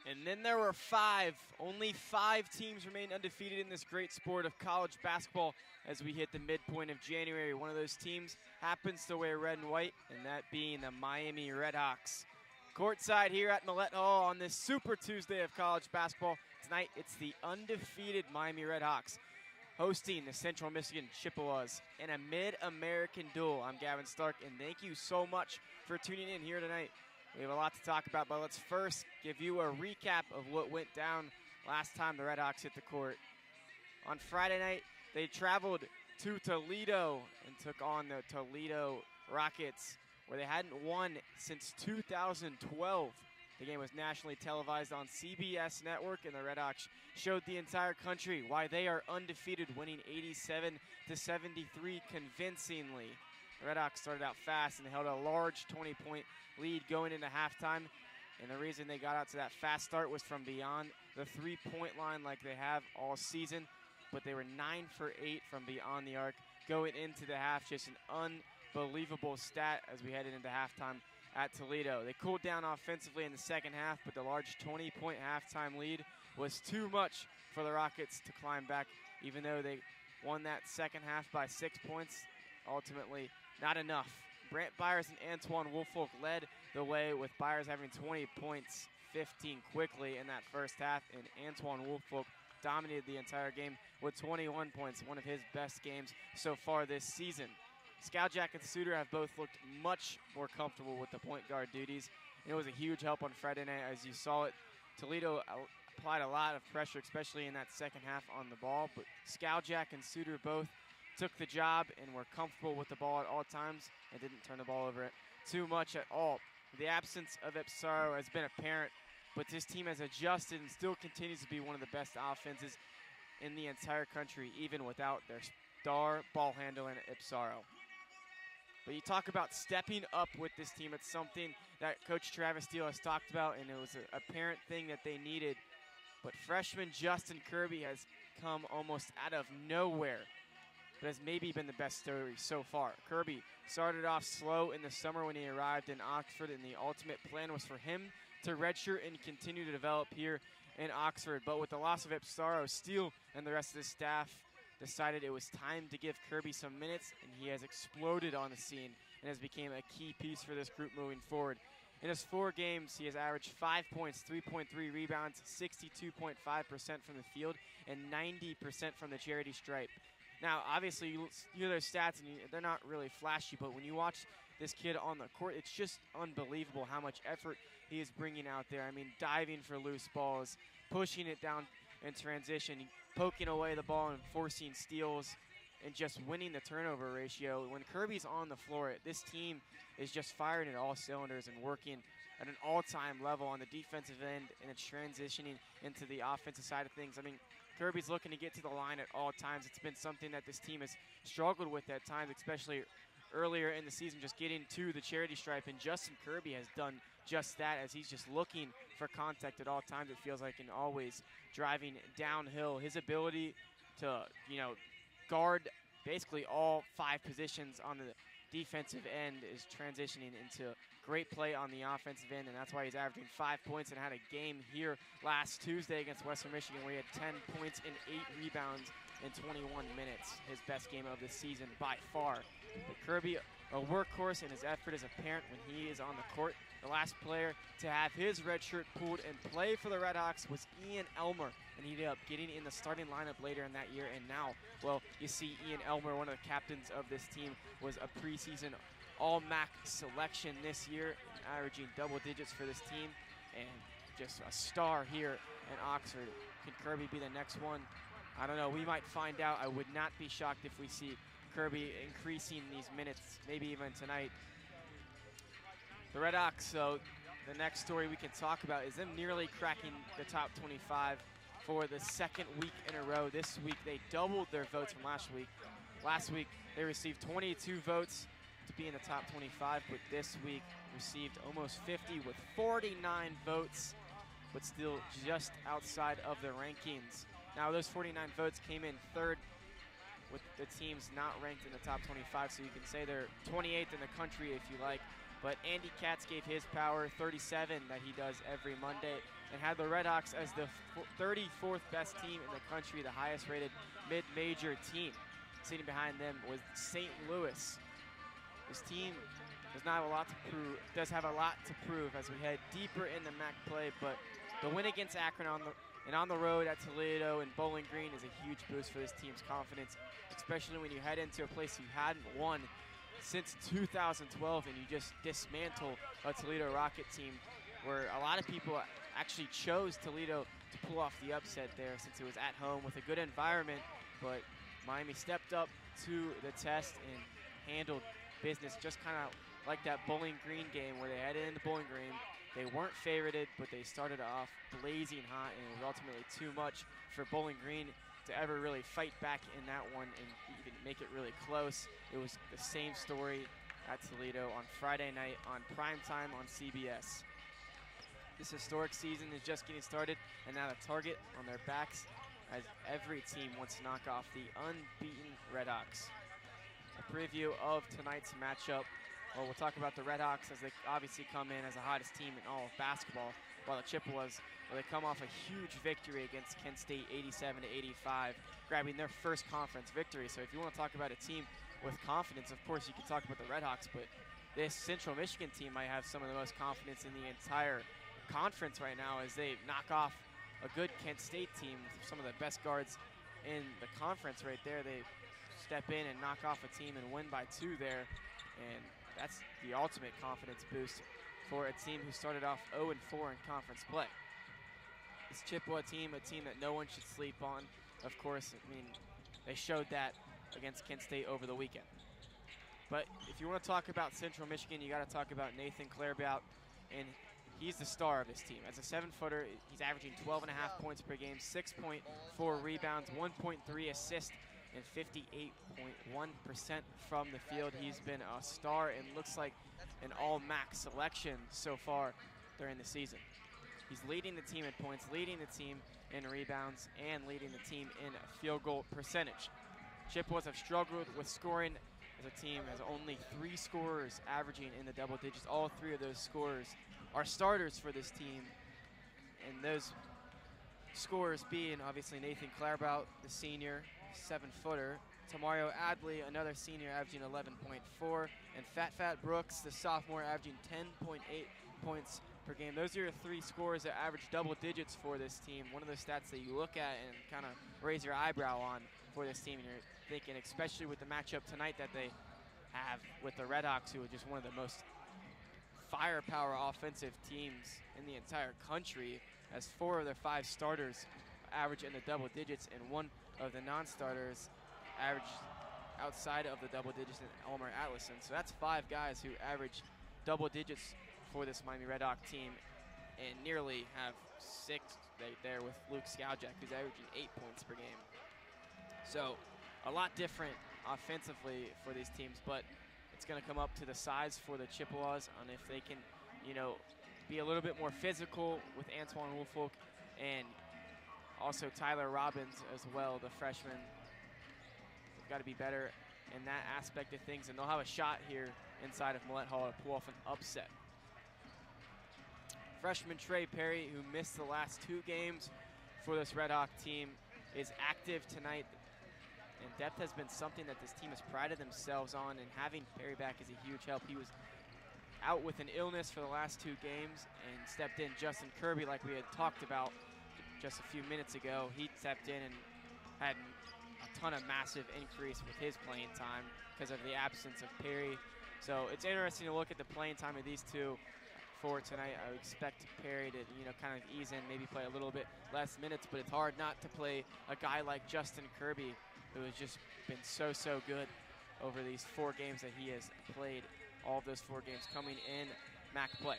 And then there were only five teams remain undefeated in this great sport of college basketball as we hit the midpoint of January. One of those teams happens to wear red and white, and that being the Miami RedHawks. Courtside here at Millett Hall on this Super Tuesday of college basketball. Tonight, it's the undefeated Miami RedHawks hosting the Central Michigan Chippewas in a Mid-American duel. I'm Gavin Stark, and thank you so much for tuning in here tonight. We have a lot to talk about, but let's first give you a recap of what went down last time the RedHawks hit the court. On Friday night, they traveled to Toledo and took on the Toledo Rockets, where they hadn't won since 2012. The game was nationally televised on CBS Network, and the RedHawks showed the entire country why they are undefeated, winning 87-73 convincingly. The RedHawks started out fast and held a large 20-point lead going into halftime, and the reason they got out to that fast start was from beyond the three-point line like they have all season, but they were 9 for 8 from beyond the arc going into the half. Just an unbelievable stat as we headed into halftime at Toledo. They cooled down offensively in the second half, but the large 20-point halftime lead was too much for the Rockets to climb back, even though they won that second half by 6 points. Ultimately, not enough. Brant Byers and Antoine Woolfolk led the way, with Byers having 20 points, 15 quickly in that first half, and Antoine Woolfolk dominated the entire game with 21 points, one of his best games so far this season. Skowjak and Suter have both looked much more comfortable with the point guard duties, and it was a huge help on Friday night. As you saw it, Toledo applied a lot of pressure, especially in that second half on the ball, but Skowjak and Suter both took the job and were comfortable with the ball at all times and didn't turn the ball over too much at all. The absence of Epsaro has been apparent, but this team has adjusted and still continues to be one of the best offenses in the entire country, even without their star ball handler in Epsaro. But you talk about stepping up with this team. It's something that Coach Travis Steele has talked about, and it was an apparent thing that they needed. But freshman Justin Kirby has come almost out of nowhere, but has maybe been the best story so far. Kirby started off slow in the summer when he arrived in Oxford, and the ultimate plan was for him to redshirt and continue to develop here in Oxford. But with the loss of Epsaro, Steele and the rest of the staff decided it was time to give Kirby some minutes, and he has exploded on the scene and has become a key piece for this group moving forward. In his 4 games, he has averaged 5 points, 3.3 rebounds, 62.5% from the field, and 90% from the charity stripe. Now, obviously, you hear those stats, and they're not really flashy, but when you watch this kid on the court, it's just unbelievable how much effort he is bringing out there. I mean, diving for loose balls, pushing it down in transition, poking away the ball and forcing steals, and just winning the turnover ratio. When Kirby's on the floor, this team is just firing at all cylinders and working at an all-time level on the defensive end, and it's transitioning into the offensive side of things. I mean, Kirby's looking to get to the line at all times. It's been something that this team has struggled with at times, especially earlier in the season, just getting to the charity stripe, and Justin Kirby has done just that, as he's just looking for contact at all times, it feels like, and always driving downhill. His ability to, guard basically all 5 positions on the defensive end is transitioning into great play on the offensive end, and that's why he's averaging 5 points and had a game here last Tuesday against Western Michigan where he had 10 points and 8 rebounds in 21 minutes, his best game of the season by far. But Kirby, a workhorse, and his effort is apparent when he is on the court. The last player to have his red shirt pulled and play for the RedHawks was Ian Elmer, and he ended up getting in the starting lineup later in that year. And now, well, you see Ian Elmer, one of the captains of this team, was a preseason All-MAC selection this year, averaging double digits for this team, and just a star here in Oxford. Can Kirby be the next one? I don't know. We might find out. I would not be shocked if we see Kirby increasing these minutes, maybe even tonight. The RedHawks, so the next story we can talk about is them nearly cracking the top 25 for the second week in a row. This week they doubled their votes from last week. Last week they received 22 votes to be in the top 25, but this week received almost 50 with 49 votes, but still just outside of the rankings. Now those 49 votes came in third, with the teams not ranked in the top 25, so you can say they're 28th in the country if you like. But Andy Katz gave his power 37 that he does every Monday, and had the RedHawks as the 34th best team in the country, the highest rated mid-major team. Sitting behind them was St. Louis. This team does have a lot to prove as we head deeper in the MAC play, but the win against Akron on the road at Toledo and Bowling Green is a huge boost for this team's confidence, especially when you head into a place you hadn't won since 2012 and you just dismantle a Toledo Rocket team where a lot of people actually chose Toledo to pull off the upset there since it was at home with a good environment, but Miami stepped up to the test and handled business just kind of like that Bowling Green game where they headed into Bowling Green. They weren't favorited, but they started off blazing hot, and it was ultimately too much for Bowling Green to ever really fight back in that one and even make it really close. It was the same story at Toledo on Friday night on primetime on CBS. This historic season is just getting started, and now the target on their backs as every team wants to knock off the unbeaten RedHawks. A preview of tonight's matchup. Well, we'll talk about the RedHawks as they obviously come in as the hottest team in all of basketball, while the Chippewas, they come off a huge victory against Kent State 87-85, grabbing their first conference victory. So if you want to talk about a team with confidence, of course you can talk about the RedHawks, but this Central Michigan team might have some of the most confidence in the entire conference right now as they knock off a good Kent State team with some of the best guards in the conference right there. They step in and knock off a team and win by 2 there, and that's the ultimate confidence boost for a team who started off 0-4 in conference play. This Chippewa team, a team that no one should sleep on, of course. I mean, they showed that against Kent State over the weekend. But if you want to talk about Central Michigan, you got to talk about Nathan Clairbout, and he's the star of this team. As a 7-footer, he's averaging 12.5 points per game, 6.4 rebounds, 1.3 assists, and 58.1% from the field. He's been a star and looks like an all-MAC selection so far during the season. He's leading the team in points, leading the team in rebounds, and leading the team in field goal percentage. Chippewas have struggled with scoring as a team, has only 3 scorers averaging in the double digits. All 3 of those scorers are starters for this team, and those scorers being obviously Nathan Clairbout, the senior, 7-footer, Tamario Adley, another senior, averaging 11.4, and Fat Brooks, the sophomore, averaging 10.8 points per game. Those are your 3 scorers that average double digits for this team. One of those stats that you look at and kind of raise your eyebrow on for this team. And you're thinking, especially with the matchup tonight that they have with the RedHawks, who are just one of the most firepower offensive teams in the entire country, as 4 of their 5 starters average in the double digits, and 1 of the non-starters average outside of the double digits in Elmer Atlason. So that's 5 guys who average double digits for this Miami RedHawk team, and nearly have 6 right there with Luke Skowjak, who's averaging 8 points per game. So a lot different offensively for these teams, but it's going to come up to the size for the Chippewas on if they can, be a little bit more physical with Antoine Woolfolk and also Tyler Robbins as well, the freshman. They've got to be better in that aspect of things, and they'll have a shot here inside of Millett Hall to pull off an upset. Freshman Trey Perry, who missed the last 2 games for this RedHawk team, is active tonight. And depth has been something that this team has prided themselves on, and having Perry back is a huge help. He was out with an illness for the last 2 games and stepped in. Justin Kirby, like we had talked about just a few minutes ago, he stepped in and had a ton of massive increase with his playing time because of the absence of Perry. So it's interesting to look at the playing time of these 2 for tonight. I would expect Perry to, kind of ease in, maybe play a little bit less minutes, but it's hard not to play a guy like Justin Kirby, who has just been so good over these 4 games that he has played. All of those 4 games coming in MAC play.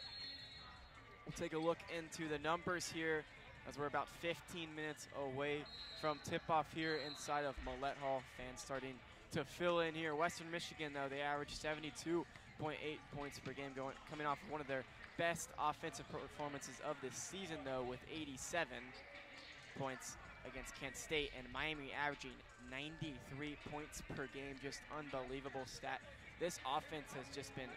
We'll take a look into the numbers here as we're about 15 minutes away from tip-off here inside of Millett Hall. Fans starting to fill in here. Western Michigan, though, they average 72.8 points per game, coming off one of their best offensive performances of this season, though, with 87 points against Kent State, and Miami averaging 93 points per game. Just unbelievable stat. This offense has just been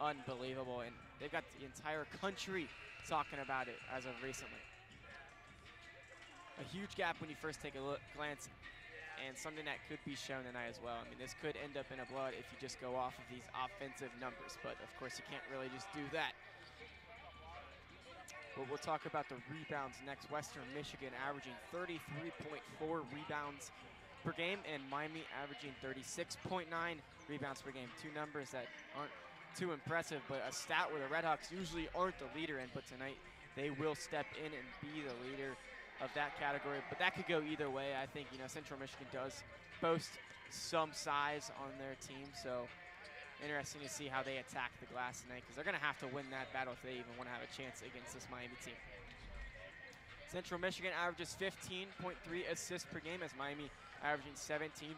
unbelievable, and they've got the entire country talking about it as of recently. A huge gap when you first take a glance, and something that could be shown tonight as well. I mean, this could end up in a blowout if you just go off of these offensive numbers, but of course you can't really just do that. But we'll talk about the rebounds next. Western Michigan averaging 33.4 rebounds per game, and Miami averaging 36.9 rebounds per game. Two numbers that aren't too impressive, but a stat where the RedHawks usually aren't the leader in, but tonight they will step in and be the leader of that category. But that could go either way. I think, Central Michigan does boast some size on their team, so interesting to see how they attack the glass tonight, because they're going to have to win that battle if they even want to have a chance against this Miami team. Central Michigan averages 15.3 assists per game, as Miami averaging 17.7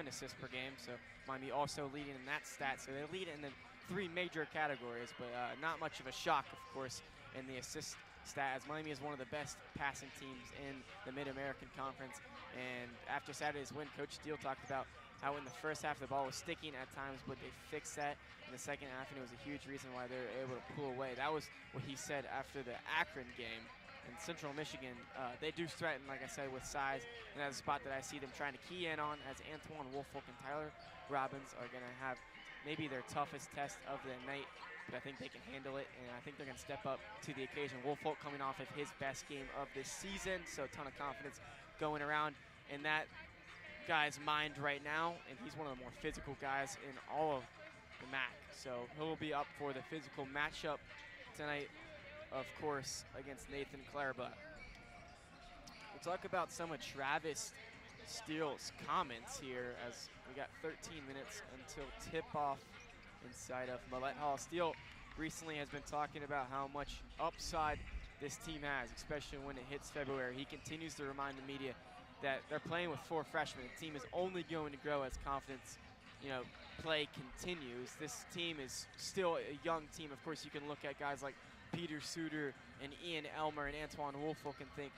assists per game. So Miami also leading in that stat. So they lead in the three major categories, but not much of a shock, of course, in the assist stat, as Miami is one of the best passing teams in the Mid-American Conference. And after Saturday's win, Coach Steele talked about how in the first half the ball was sticking at times, but they fixed that in the second half, and it was a huge reason why they were able to pull away. That was what he said after the Akron game. And Central Michigan, they do threaten, like I said, with size, and that's a spot that I see them trying to key in on, as Antoine Woolfolk and Tyler Robbins are going to have maybe their toughest test of the night, but I think they can handle it, and I think they're going to step up to the occasion. Woolfolk coming off of his best game of this season, so a ton of confidence going around in that guy's mind right now, and he's one of the more physical guys in all of the MAC, so he'll be up for the physical matchup tonight, of course, against Nathan Clairba. We'll talk about some of Travis Steele's comments here, as we got 13 minutes until tip-off inside of Millett Hall. Steele recently has been talking about how much upside this team has, especially when it hits February. He continues to remind the media that they're playing with 4 freshmen. The team is only going to grow as confidence, play continues. This team is still a young team. Of course, you can look at guys like Peter Suter and Ian Elmer and Antoine Woolfolk and think,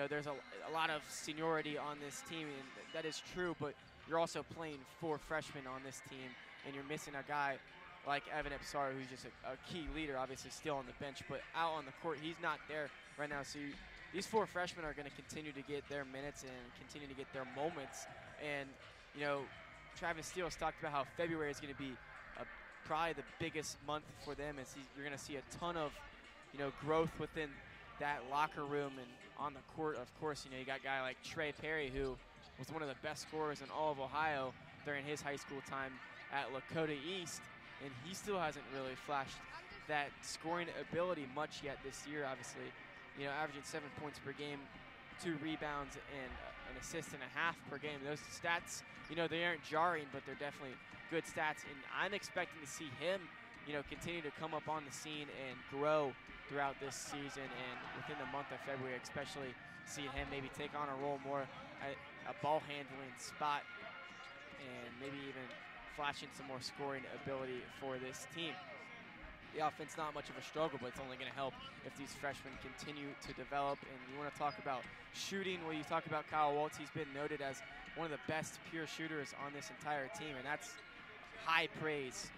there's a lot of seniority on this team, and that is true, but you're also playing 4 freshmen on this team, and you're missing a guy like Evan Epsar, who's just a key leader, obviously still on the bench, but out on the court, he's not there right now. So these 4 freshmen are going to continue to get their minutes and continue to get their moments. And, Travis Steele has talked about how February is going to be probably the biggest month for them, as you're going to see a ton of, growth within that locker room and on the court. Of course, you got a guy like Trey Perry, who was one of the best scorers in all of Ohio during his high school time at Lakota East, and he still hasn't really flashed that scoring ability much yet this year, obviously. Averaging 7 points per game, 2 rebounds, and an assist and a half per game. Those stats, they aren't jarring, but they're definitely good stats, and I'm expecting to see him, continue to come up on the scene and grow throughout this season, and within the month of February, especially seeing him maybe take on a role more at a ball handling spot, and maybe even flashing some more scoring ability for this team. The offense not much of a struggle, but it's only going to help if these freshmen continue to develop. And you want to talk about shooting, well, you talk about Kyle Waltz. He's been noted as one of the best pure shooters on this entire team, and that's high praise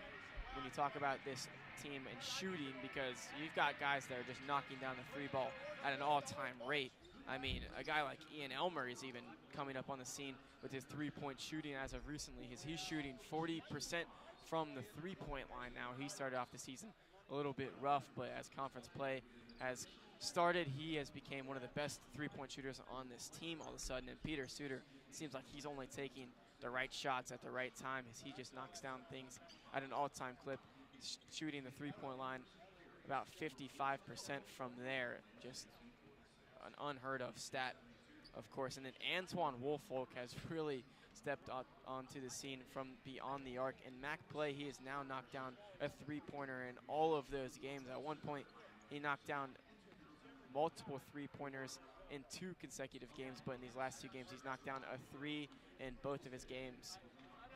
when you talk about this team and shooting, because you've got guys that are just knocking down the 3 ball at an all-time rate. I mean, a guy like Ian Elmer is even coming up on the scene with his 3-point shooting as of recently. He's shooting 40% from the 3-point line now. He started off the season a little bit rough, but as conference play has started, he has become one of the best 3-point shooters on this team all of a sudden. And Peter Suter seems like he's only taking the right shots at the right time, as he just knocks down things at an all-time clip, shooting the 3-point line about 55% from there. Just an unheard of stat, of course. And then Antoine Woolfolk has really stepped onto the scene from beyond the arc. In MAC play, he has now knocked down a 3-pointer in all of those games. At one point, he knocked down multiple 3-pointers in 2 consecutive games, but in these last 2 games, he's knocked down a 3 in both of his games.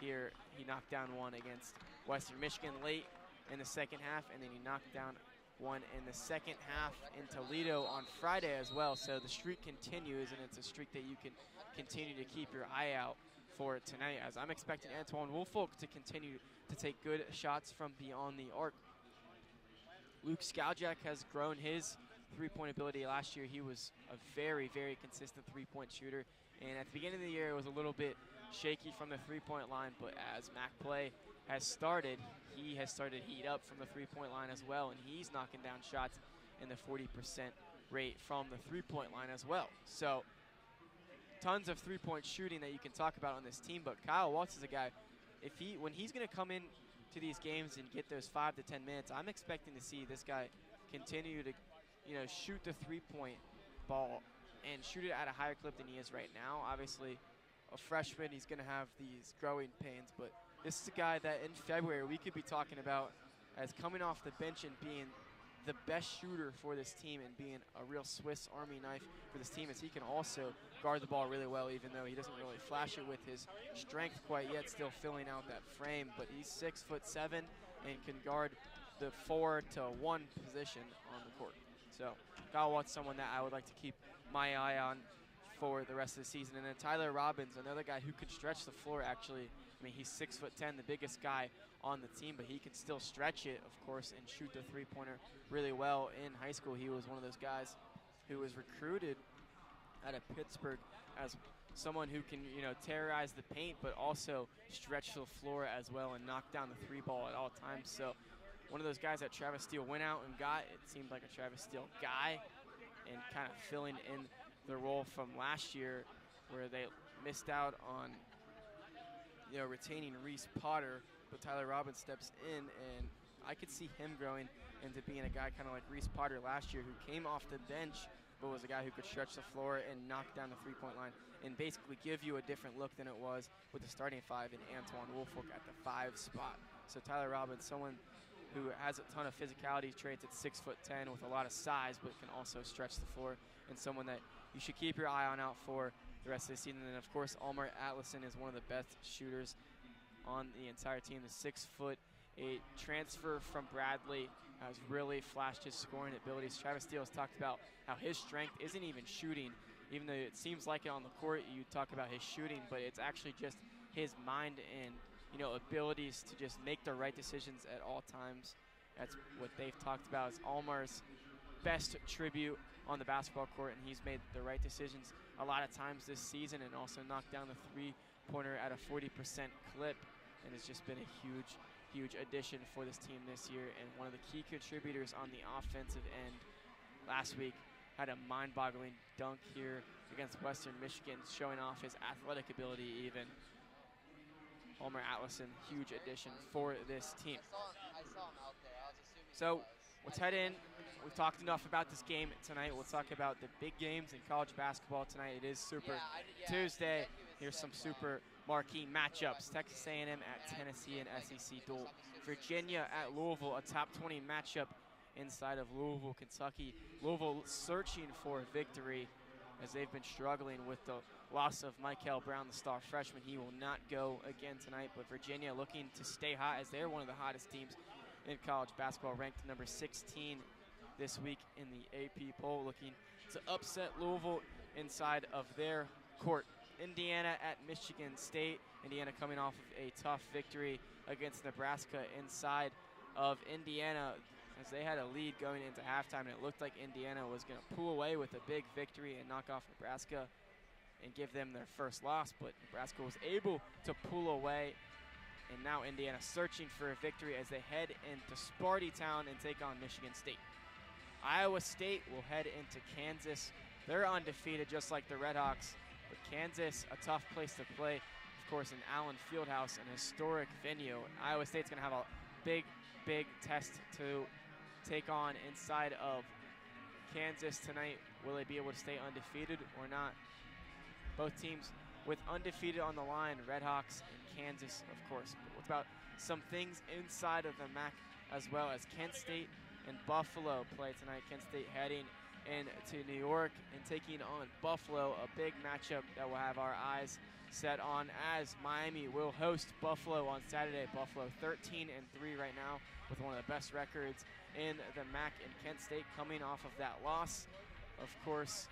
Here, he knocked down one against Western Michigan late in the second half, and then he knocked down one in the second half in Toledo on Friday as well. So the streak continues, and it's a streak that you can continue to keep your eye out for tonight, as I'm expecting Antoine Woolfolk to continue to take good shots from beyond the arc Luke Skaljak has grown his three-point ability. Last year he was a very, very consistent three-point shooter, and at the beginning of the year it was a little bit shaky from the three-point line, but as MAC play has started, he has started to heat up from the three-point line as well, and he's knocking down shots in the 40% rate from the three-point line as well. So tons of three-point shooting that you can talk about on this team, but Kyle Waltz is a guy, when he's going to come in to these games and get those 5 to 10 minutes, I'm expecting to see this guy continue to, shoot the three-point ball and shoot it at a higher clip than he is right now. Obviously, a freshman, he's going to have these growing pains, but this is a guy that in February we could be talking about as coming off the bench and being the best shooter for this team and being a real Swiss Army knife for this team, as he can also guard the ball really well, even though he doesn't really flash it with his strength quite yet, still filling out that frame. But he's 6'7" and can guard the 4 to 1 position on the court. So Kyle Watts, someone that I would like to keep my eye on for the rest of the season. And then Tyler Robbins, another guy who can stretch the floor actually. I mean, he's 6'10", the biggest guy on the team, but he can still stretch it, of course, and shoot the three-pointer really well. In high school, he was one of those guys who was recruited out of Pittsburgh as someone who can, terrorize the paint, but also stretch the floor as well and knock down the three ball at all times. So one of those guys that Travis Steele went out and got. It seemed like a Travis Steele guy, and kind of filling in the role from last year where they missed out on retaining Reese Potter, but Tyler Robbins steps in, and I could see him growing into being a guy kind of like Reese Potter last year, who came off the bench but was a guy who could stretch the floor and knock down the three-point line and basically give you a different look than it was with the starting five in Antoine Woolfolk at the 5 spot. So Tyler Robbins, someone who has a ton of physicality traits at 6'10" with a lot of size, but can also stretch the floor, and someone that you should keep your eye on out for the rest of the season. And of course, Almar Atlison is one of the best shooters on the entire team. The 6'8" transfer from Bradley has really flashed his scoring abilities. Travis Steele has talked about how his strength isn't even shooting, even though it seems like it on the court. You talk about his shooting, but it's actually just his mind and abilities to just make the right decisions at all times. That's what they've talked about as Almar's best tribute on the basketball court, and he's made the right decisions a lot of times this season, and also knocked down the three-pointer at a 40% clip, and it's just been a huge addition for this team this year, and one of the key contributors on the offensive end. Last week had a mind-boggling dunk here against Western Michigan, showing off his athletic ability even. Almar Atlison, huge addition for this team. I saw him out there. I was assuming. So let's head in. We've talked enough about this game tonight. We'll talk about the big games in college basketball tonight. It is Super Tuesday. Here's some super marquee matchups. Texas A&M at Tennessee, and SEC duel. Virginia at Louisville, a top 20 matchup inside of Louisville, Kentucky. Louisville searching for victory as they've been struggling with the loss of Michael Brown, the star freshman. He will not go again tonight, but Virginia looking to stay hot as they're one of the hottest teams in college basketball, ranked number 16 this week in the AP poll, looking to upset Louisville inside of their court. Indiana at Michigan State. Indiana coming off of a tough victory against Nebraska inside of Indiana, as they had a lead going into halftime, and it looked like Indiana was going to pull away with a big victory and knock off Nebraska and give them their first loss, but Nebraska was able to pull away, and now Indiana searching for a victory as they head into Spartytown and take on Michigan State. Iowa State will head into Kansas. They're undefeated just like the RedHawks, but Kansas, a tough place to play, of course, in Allen Fieldhouse, an historic venue. Iowa State's gonna have a big test to take on inside of Kansas tonight. Will they be able to stay undefeated or not? Both teams with undefeated on the line, RedHawks and Kansas, of course. But what about some things inside of the MAC as well, as Kent State and Buffalo play tonight. Kent State heading into New York and taking on Buffalo, a big matchup that we'll have our eyes set on, as Miami will host Buffalo on Saturday. Buffalo 13-3 right now with one of the best records in the MAC, and Kent State coming off of that loss, of course,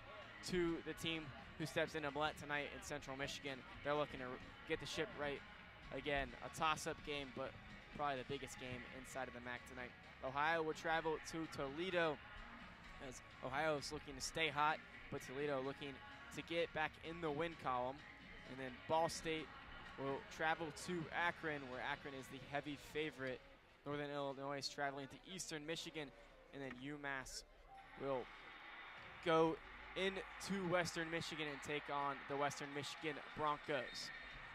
to the team who steps into Millett tonight in Central Michigan. They're looking to get the ship right again. A toss-up game, but probably the biggest game inside of the MAC tonight. Ohio will travel to Toledo, as Ohio is looking to stay hot, but Toledo looking to get back in the win column. And then Ball State will travel to Akron, where Akron is the heavy favorite. Northern Illinois is traveling to Eastern Michigan, and then UMass will go into Western Michigan and take on the Western Michigan Broncos.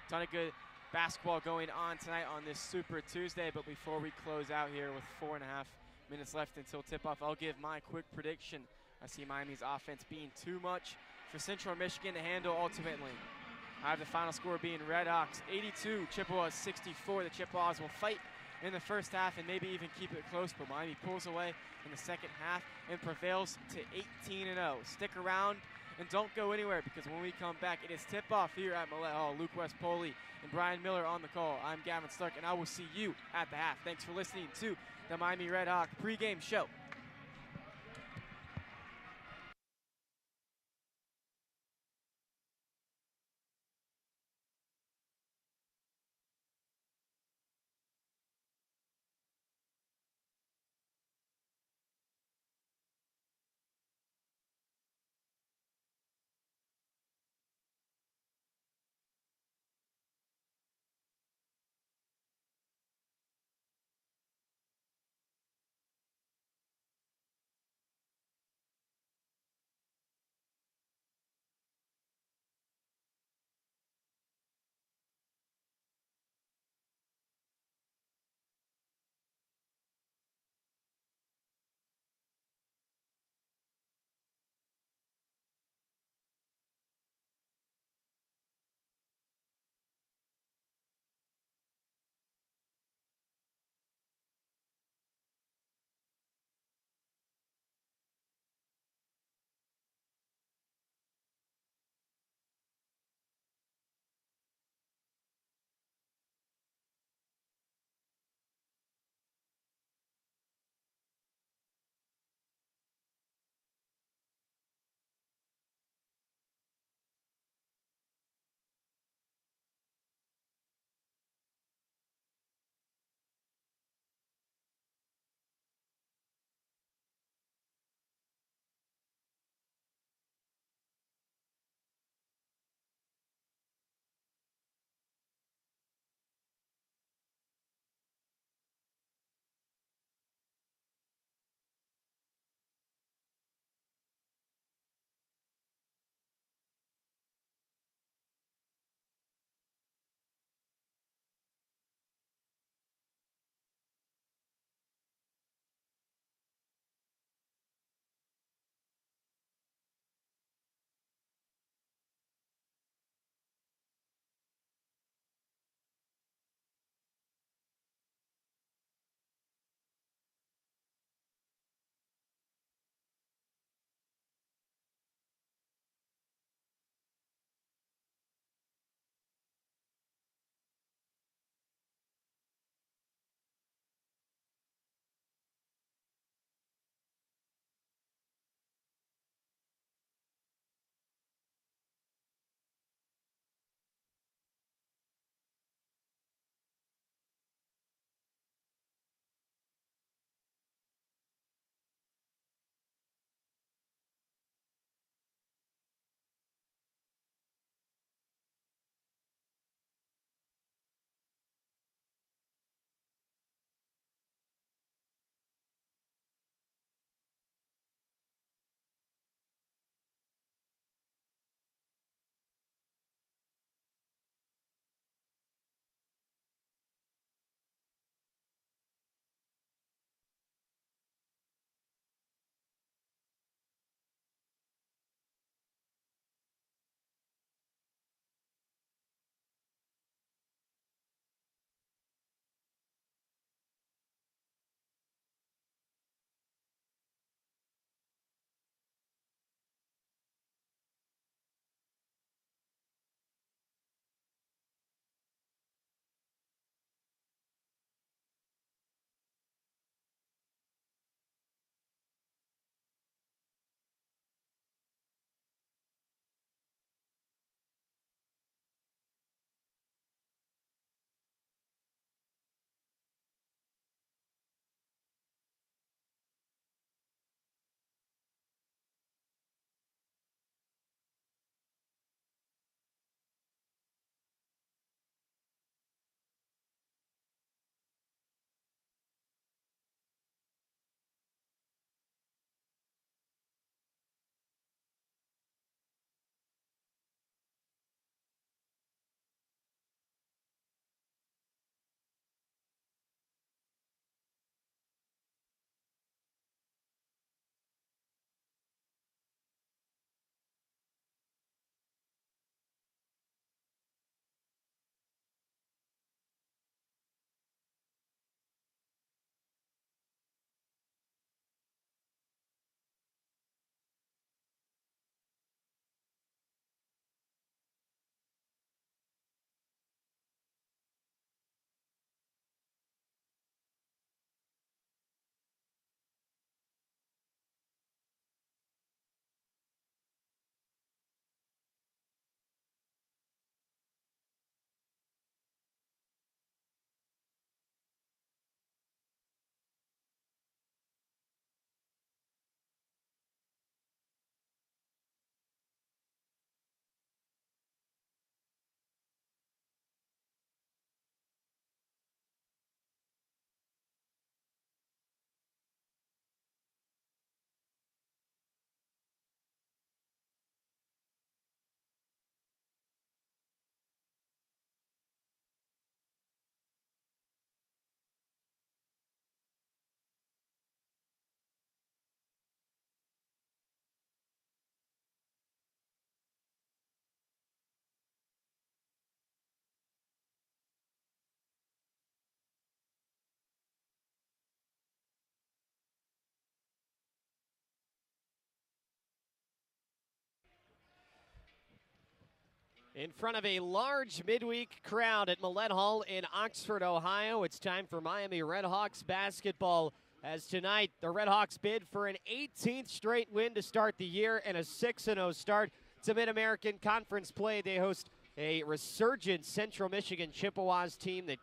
Ton of good basketball going on tonight on this Super Tuesday, but before we close out here with 4.5 minutes left until tip-off, I'll give my quick prediction. I see Miami's offense being too much for Central Michigan to handle ultimately. I have the final score being RedHawks 82, Chippewas 64. The Chippewas will fight in the first half and maybe even keep it close, but Miami pulls away in the second half and prevails to 18-0. Stick around and don't go anywhere, because when we come back, it is tip-off here at Millett Hall. Luke West Poley and Bryan Miller on the call. I'm Gavin Stark, and I will see you at the half. Thanks for listening to the Miami RedHawk pregame show. In front of a large midweek crowd at Millett Hall in Oxford, Ohio, it's time for Miami RedHawks basketball. As tonight, the RedHawks bid for an 18th straight win to start the year and a 6-0 start to Mid-American Conference play. They host a resurgent Central Michigan Chippewas team that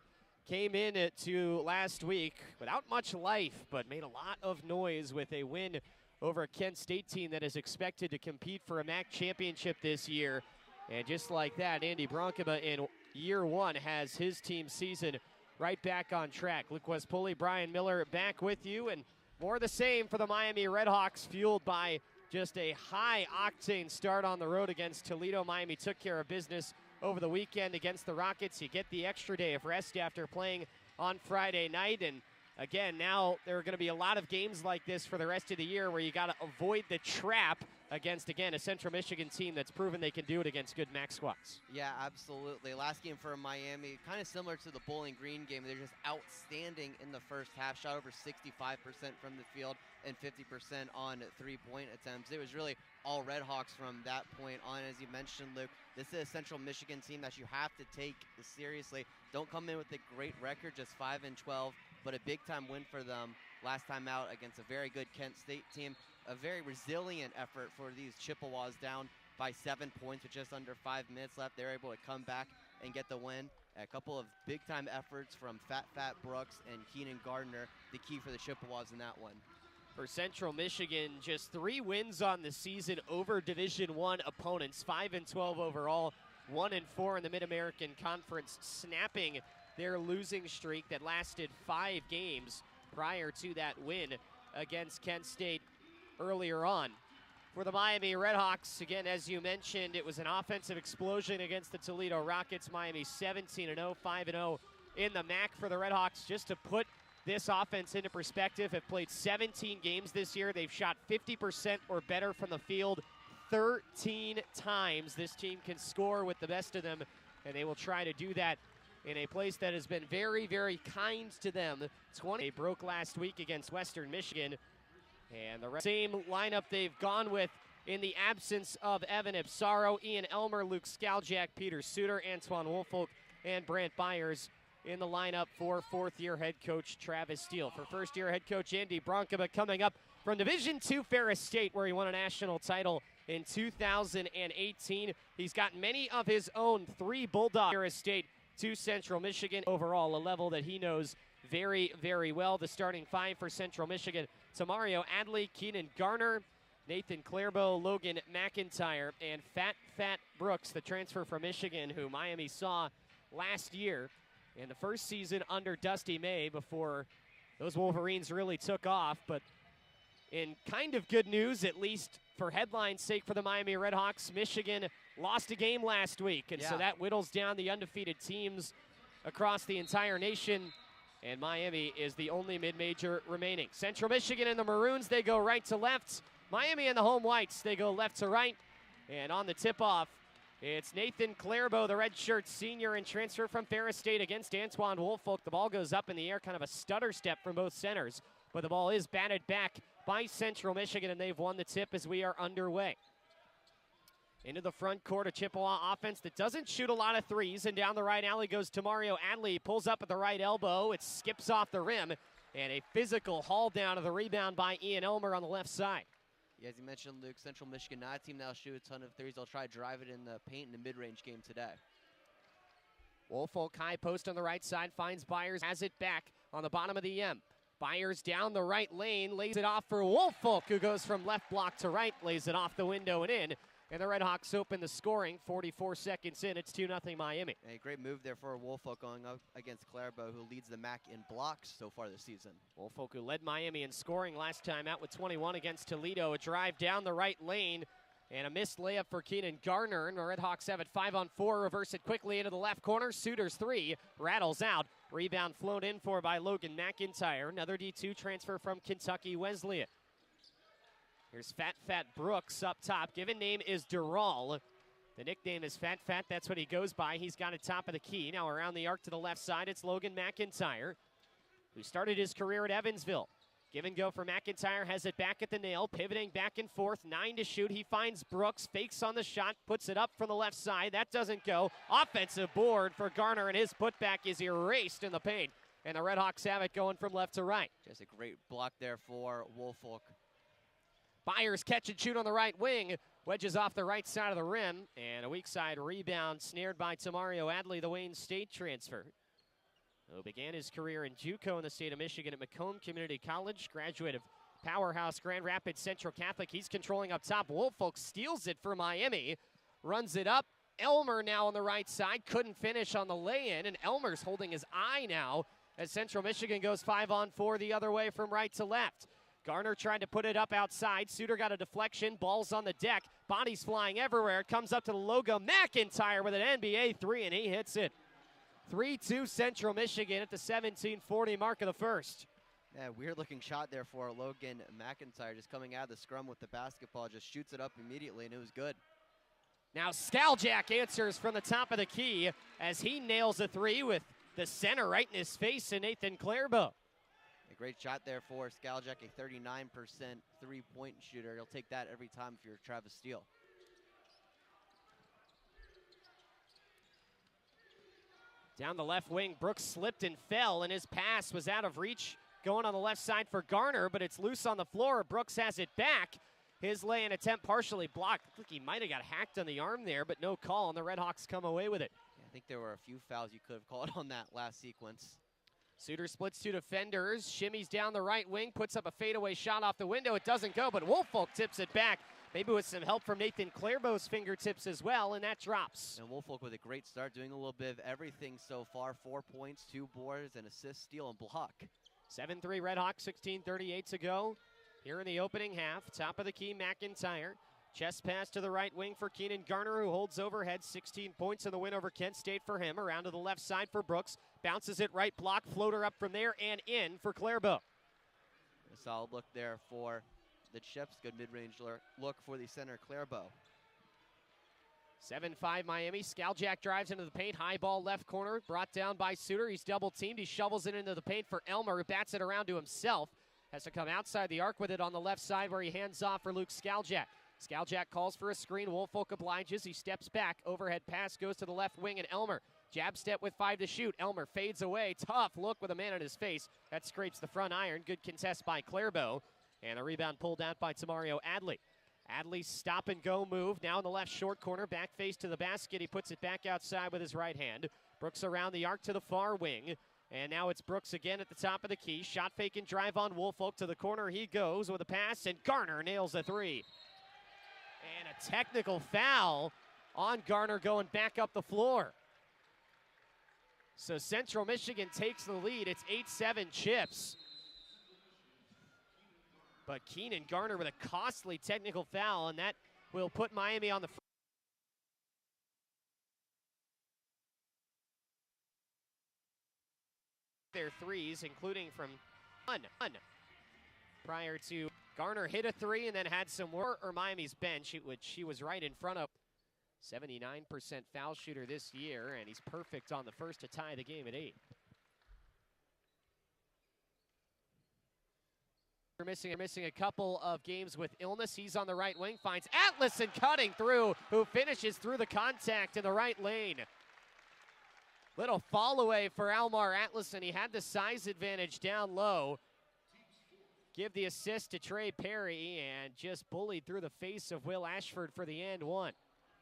came in to last week without much life, but made a lot of noise with a win over a Kent State team that is expected to compete for a MAC championship this year. And just like that, Andy Bronkema in year one has his team season right back on track. Luke West Poley, Bryan Miller back with you, and more of the same for the Miami RedHawks, fueled by just a high-octane start on the road against Toledo. Miami took care of business over the weekend against the Rockets. You get the extra day of rest after playing on Friday night, and again, now there are going to be a lot of games like this for the rest of the year where you got to avoid the trap against, again, a Central Michigan team that's proven they can do it against good MAC squads. Yeah, absolutely. Last game for Miami, kind of similar to the Bowling Green game. They're just outstanding in the first half, shot over 65% from the field and 50% on three-point attempts. It was really all RedHawks from that point on. As you mentioned, Luke, this is a Central Michigan team that you have to take seriously. Don't come in with a great record, just 5-12, but a big-time win for them last time out against a very good Kent State team. A very resilient effort for these Chippewas, down by 7 points with just under 5 minutes left. They're able to come back and get the win. A couple of big-time efforts from Fat Brooks and Keenan Gardner, the key for the Chippewas in that one. For Central Michigan, just 3 wins on the season over Division I opponents, 5-12 overall, 1-4 in the Mid-American Conference, snapping their losing streak that lasted 5 games prior to that win against Kent State earlier on. For the Miami RedHawks, again, as you mentioned, it was an offensive explosion against the Toledo Rockets. Miami 17-0, 5-0 in the MAC for the RedHawks. Just to put this offense into perspective, have played 17 games this year. They've shot 50% or better from the field 13 times. This team can score with the best of them, and they will try to do that in a place that has been very, very kind to them. They broke last week against Western Michigan. And the same lineup they've gone with in the absence of Evan Ipsaro, Ian Elmer, Luke Skaljak, Peter Suter, Antoine Woolfolk, and Brant Byers in the lineup for fourth-year head coach Travis Steele. For first-year head coach Andy Bronkema, coming up from Division II Ferris State, where he won a national title in 2018. He's got many of his own 3 Bulldogs Ferris State to Central Michigan. Overall, a level that he knows very, very well. The starting 5 for Central Michigan: Tamario Adley, Keenan Garner, Nathan Clairbo, Logan McIntyre, and Fat Brooks, the transfer from Michigan, who Miami saw last year in the first season under Dusty May before those Wolverines really took off. But in kind of good news, at least for headline's sake for the Miami RedHawks, Michigan lost a game last week, and so that whittles down the undefeated teams across the entire nation. And Miami is the only mid-major remaining. Central Michigan and the Maroons, they go right to left. Miami and the home whites, they go left to right. And on the tip-off, it's Nathan Clairbo, the redshirt senior and transfer from Ferris State, against Antoine Woolfolk. The ball goes up in the air, kind of a stutter step from both centers. But the ball is batted back by Central Michigan, and they've won the tip as we are underway. Into the front court, a Chippewa offense that doesn't shoot a lot of threes, and down the right alley goes Tamario Adley, pulls up at the right elbow, it skips off the rim, and a physical haul down of the rebound by Ian Elmer on the left side. Yeah, as you mentioned, Luke, Central Michigan, not a team that'll shoot a ton of threes. They'll try to drive it in the paint in the mid-range game today. Woolfolk high post on the right side, finds Byers, has it back on the bottom of the M. Byers down the right lane, lays it off for Woolfolk, who goes from left block to right, lays it off the window and in. And the RedHawks open the scoring, 44 seconds in. It's 2-0 Miami. A great move there for Woolfolk going up against Clairbo, who leads the MAC in blocks so far this season. Woolfolk, who led Miami in scoring last time out with 21 against Toledo. A drive down the right lane and a missed layup for Keenan Garner. And the RedHawks have it 5-on-4. Reverse it quickly into the left corner. Suter's 3 rattles out. Rebound flown in for by Logan McIntyre. Another D2 transfer from Kentucky Wesleyan. Here's Fat Brooks up top. Given name is Dural. The nickname is Fat, that's what he goes by. He's got it top of the key. Now around the arc to the left side, it's Logan McIntyre, who started his career at Evansville. Give and go for McIntyre, has it back at the nail, pivoting back and forth, 9 to shoot. He finds Brooks, fakes on the shot, puts it up from the left side. That doesn't go. Offensive board for Garner, and his putback is erased in the paint. And the RedHawks have it going from left to right. Just a great block there for Woolfolk. Byers catch and shoot on the right wing. Wedges off the right side of the rim. And a weak side rebound snared by Tamario Adley, the Wayne State transfer, who began his career in JUCO in the state of Michigan at Macomb Community College. Graduate of powerhouse Grand Rapids Central Catholic. He's controlling up top. Woolfolk steals it for Miami. Runs it up. Elmer now on the right side. Couldn't finish on the lay-in. And Elmer's holding his eye now as Central Michigan goes 5-on-4 the other way from right to left. Garner tried to put it up outside. Suter got a deflection. Ball's on the deck. Bodies flying everywhere. It comes up to the logo. McIntyre with an NBA three, and he hits it. 3-2 Central Michigan at the 17:40 mark of the first. Yeah, weird looking shot there for Logan McIntyre, just coming out of the scrum with the basketball, just shoots it up immediately, and it was good. Now Skaljak answers from the top of the key as he nails a three with the center right in his face, and Nathan Clairbeau. A great shot there for Skaljak, a 39% three-point shooter. He'll take that every time if you're Travis Steele. Down the left wing, Brooks slipped and fell, and his pass was out of reach going on the left side for Garner, but it's loose on the floor. Brooks has it back. His lay-in attempt partially blocked. Looked like he might have got hacked on the arm there, but no call, and the RedHawks come away with it. Yeah, I think there were a few fouls you could have called on that last sequence. Suter splits two defenders, shimmies down the right wing, puts up a fadeaway shot off the window. It doesn't go, but Woolfolk tips it back. Maybe with some help from Nathan Clairbeau's fingertips as well, and that drops. And Woolfolk with a great start, doing a little bit of everything so far. 4 points, 2 boards, an assist, steal, and block. 7-3 RedHawks, 16:38 to go here in the opening half. Top of the key, McIntyre. Chest pass to the right wing for Keenan Garner, who holds overhead. 16 points in the win over Kent State for him. Around to the left side for Brooks. Bounces it right block, floater up from there and in for Clairbeau. A solid look there for the Chips. Good mid-range look for the center, Clairbeau. 7-5 Miami. Skaljak drives into the paint. High ball left corner. Brought down by Suter. He's double teamed. He shovels it into the paint for Elmer, who bats it around to himself. Has to come outside the arc with it on the left side where he hands off for Luke Skaljak. Skaljak calls for a screen. Woolfolk obliges. He steps back. Overhead pass goes to the left wing, and Elmer. Jab step with 5 to shoot. Elmer fades away. Tough look with a man on his face. That scrapes the front iron. Good contest by Clairbeau. And a rebound pulled out by Tamario Adley. Adley's stop and go move. Now in the left short corner. Back face to the basket. He puts it back outside with his right hand. Brooks around the arc to the far wing. And now it's Brooks again at the top of the key. Shot fake and drive on Woolfolk to the corner. He goes with a pass, and Garner nails a three. And a technical foul on Garner going back up the floor. So Central Michigan takes the lead. It's 8-7 Chips. But Keenan Garner with a costly technical foul, and that will put Miami on the their threes, including from one. Prior to Garner hit a three and then had some work, or Miami's bench, which he was right in front of. 79% foul shooter this year, and he's perfect on the first to tie the game at 8. They're missing a couple of games with illness. He's on the right wing, finds Atlason cutting through, who finishes through the contact in the right lane. Little fall away for Almar Atlason. He had the size advantage down low. Give the assist to Trey Perry, and just bullied through the face of Will Ashford for the and one.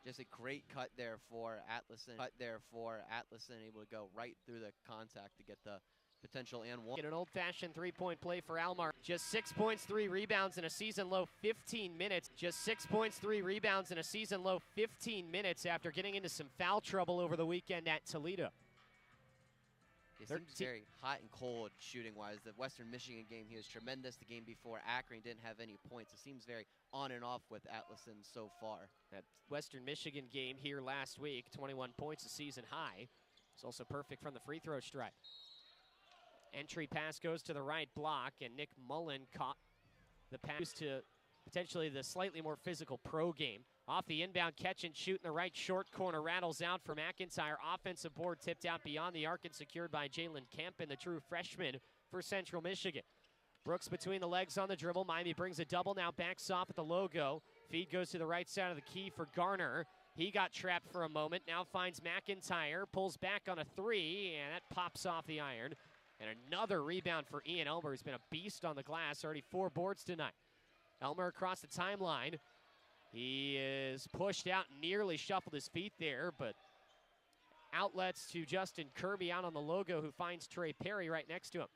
Just a great cut there for Atlason. Able to go right through the contact to get the potential and one. In an old-fashioned three-point play for Almar. Just 6 points, 3 rebounds in a season-low 15 minutes. Just 6 points, 3 rebounds in a season-low 15 minutes after getting into some foul trouble over the weekend at Toledo. It seems very hot and cold shooting-wise. The Western Michigan game, he was tremendous. The game before Akron didn't have any points. It seems very on and off with Atlason so far. That Western Michigan game here last week, 21 points, a season high. It's also perfect from the free throw stripe. Entry pass goes to the right block, and Nick Mullen caught the pass to potentially the slightly more physical pro game. Off the inbound catch and shoot in the right short corner, rattles out for McIntyre. Offensive board tipped out beyond the arc and secured by Jalen Kemp, and the true freshman for Central Michigan. Brooks between the legs on the dribble. Miami brings a double, now backs off at the logo. Feed goes to the right side of the key for Garner. He got trapped for a moment, now finds McIntyre, pulls back on a three, and that pops off the iron. And another rebound for Ian Elmer, who's been a beast on the glass, already 4 boards tonight. Elmer across the timeline. He is pushed out, nearly shuffled his feet there, but outlets to Justin Kirby out on the logo, who finds Trey Perry right next to him.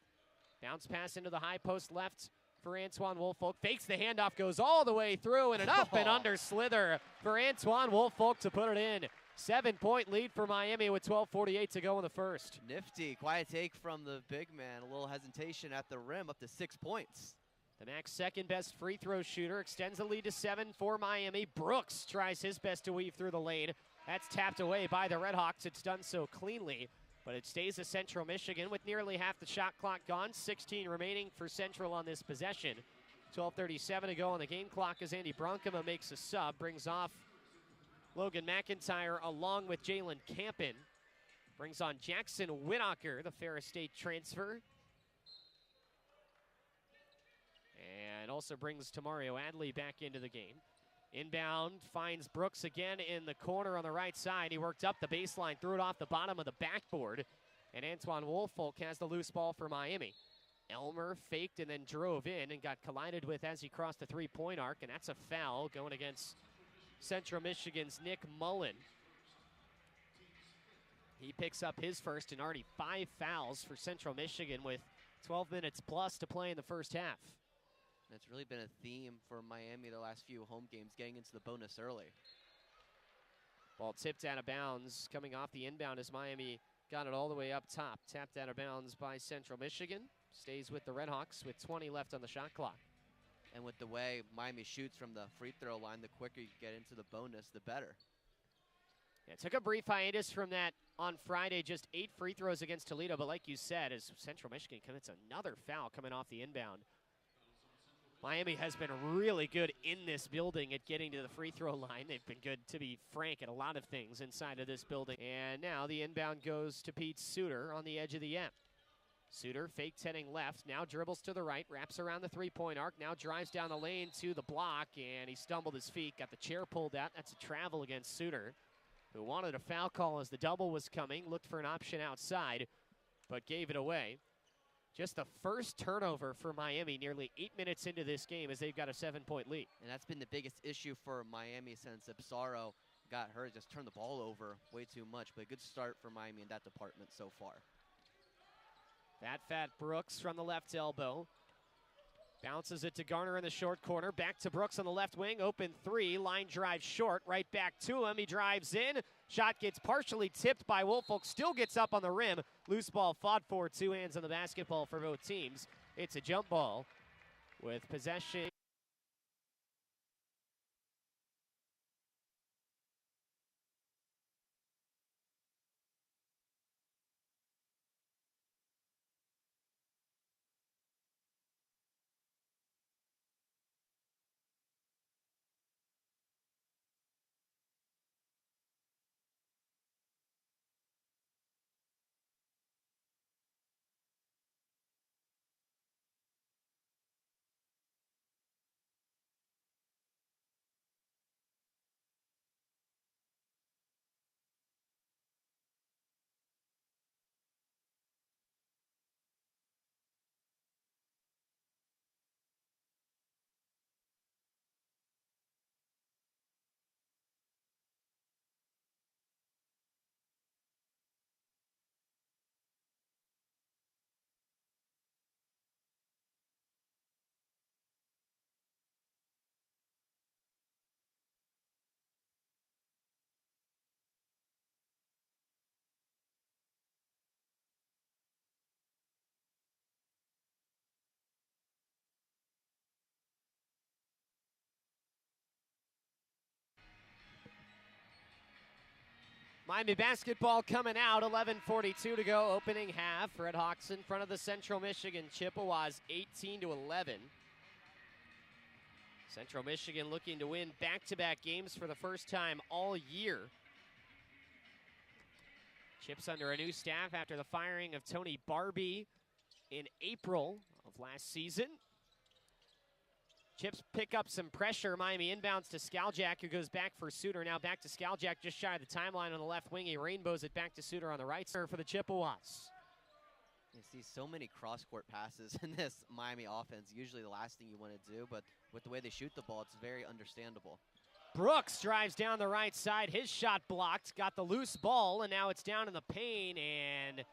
Bounce pass into the high post left for Antoine Woolfolk. Fakes the handoff, goes all the way through, and an up and under slither for Antoine Woolfolk to put it in. 7-point lead for Miami with 12:48 to go in the first. Nifty, quiet take from the big man. A little hesitation at the rim, up to 6 points. The MAC's second best free throw shooter extends the lead to 7 for Miami. Brooks tries his best to weave through the lane. That's tapped away by the RedHawks. It's done so cleanly, but it stays to Central Michigan with nearly half the shot clock gone. 16 remaining for Central on this possession. 12:37 to go on the game clock as Andy Bronkema makes a sub, brings off Logan McIntyre along with Jalen Campen. Brings on Jackson Whitaker, the Ferris State transfer. And also brings Tamario Adley back into the game. Inbound finds Brooks again in the corner on the right side. He worked up the baseline, threw it off the bottom of the backboard. And Antoine Woolfolk has the loose ball for Miami. Elmer faked and then drove in and got collided with as he crossed the three-point arc. And that's a foul going against Central Michigan's Nick Mullen. He picks up his first, and already 5 fouls for Central Michigan with 12 minutes plus to play in the first half. That's really been a theme for Miami the last few home games, getting into the bonus early. Ball tipped out of bounds, coming off the inbound as Miami got it all the way up top. Tapped out of bounds by Central Michigan. Stays with the RedHawks with 20 left on the shot clock. And with the way Miami shoots from the free throw line, the quicker you get into the bonus, the better. Yeah, took a brief hiatus from that on Friday, just 8 free throws against Toledo, but like you said, as Central Michigan commits another foul coming off the inbound. Miami has been really good in this building at getting to the free throw line. They've been good, to be frank, at a lot of things inside of this building. And now the inbound goes to Pete Suter on the edge of the M. Suter fakes heading left, now dribbles to the right, wraps around the three-point arc, now drives down the lane to the block, and he stumbled his feet, got the chair pulled out. That's a travel against Suter, who wanted a foul call as the double was coming, looked for an option outside, but gave it away. Just the first turnover for Miami nearly 8 minutes into this game as they've got a 7-point lead. And that's been the biggest issue for Miami since Absaro got hurt. Just turned the ball over way too much, but a good start for Miami in that department so far. That fat Brooks from the left elbow. Bounces it to Garner in the short corner. Back to Brooks on the left wing. Open three. Line drive short. Right back to him. He drives in. Shot gets partially tipped by Woolfolk. Still gets up on the rim. Loose ball fought for. 2 hands on the basketball for both teams. It's a jump ball with possession. Miami basketball coming out, 11:42 to go, opening half. RedHawks in front of the Central Michigan Chippewas, 18-11. Central Michigan looking to win back-to-back games for the first time all year. Chips under a new staff after the firing of Tony Barbie in April of of last season. Chips pick up some pressure. Miami inbounds to Skaljak, who goes back for Suter. Now back to Skaljak, just shy of the timeline on the left wing. He rainbows it back to Suter on the right side for the Chippewas. You see so many cross-court passes in this Miami offense. Usually the last thing you want to do, but with the way they shoot the ball, it's very understandable. Brooks drives down the right side. His shot blocked. Got the loose ball, and now it's down in the paint, and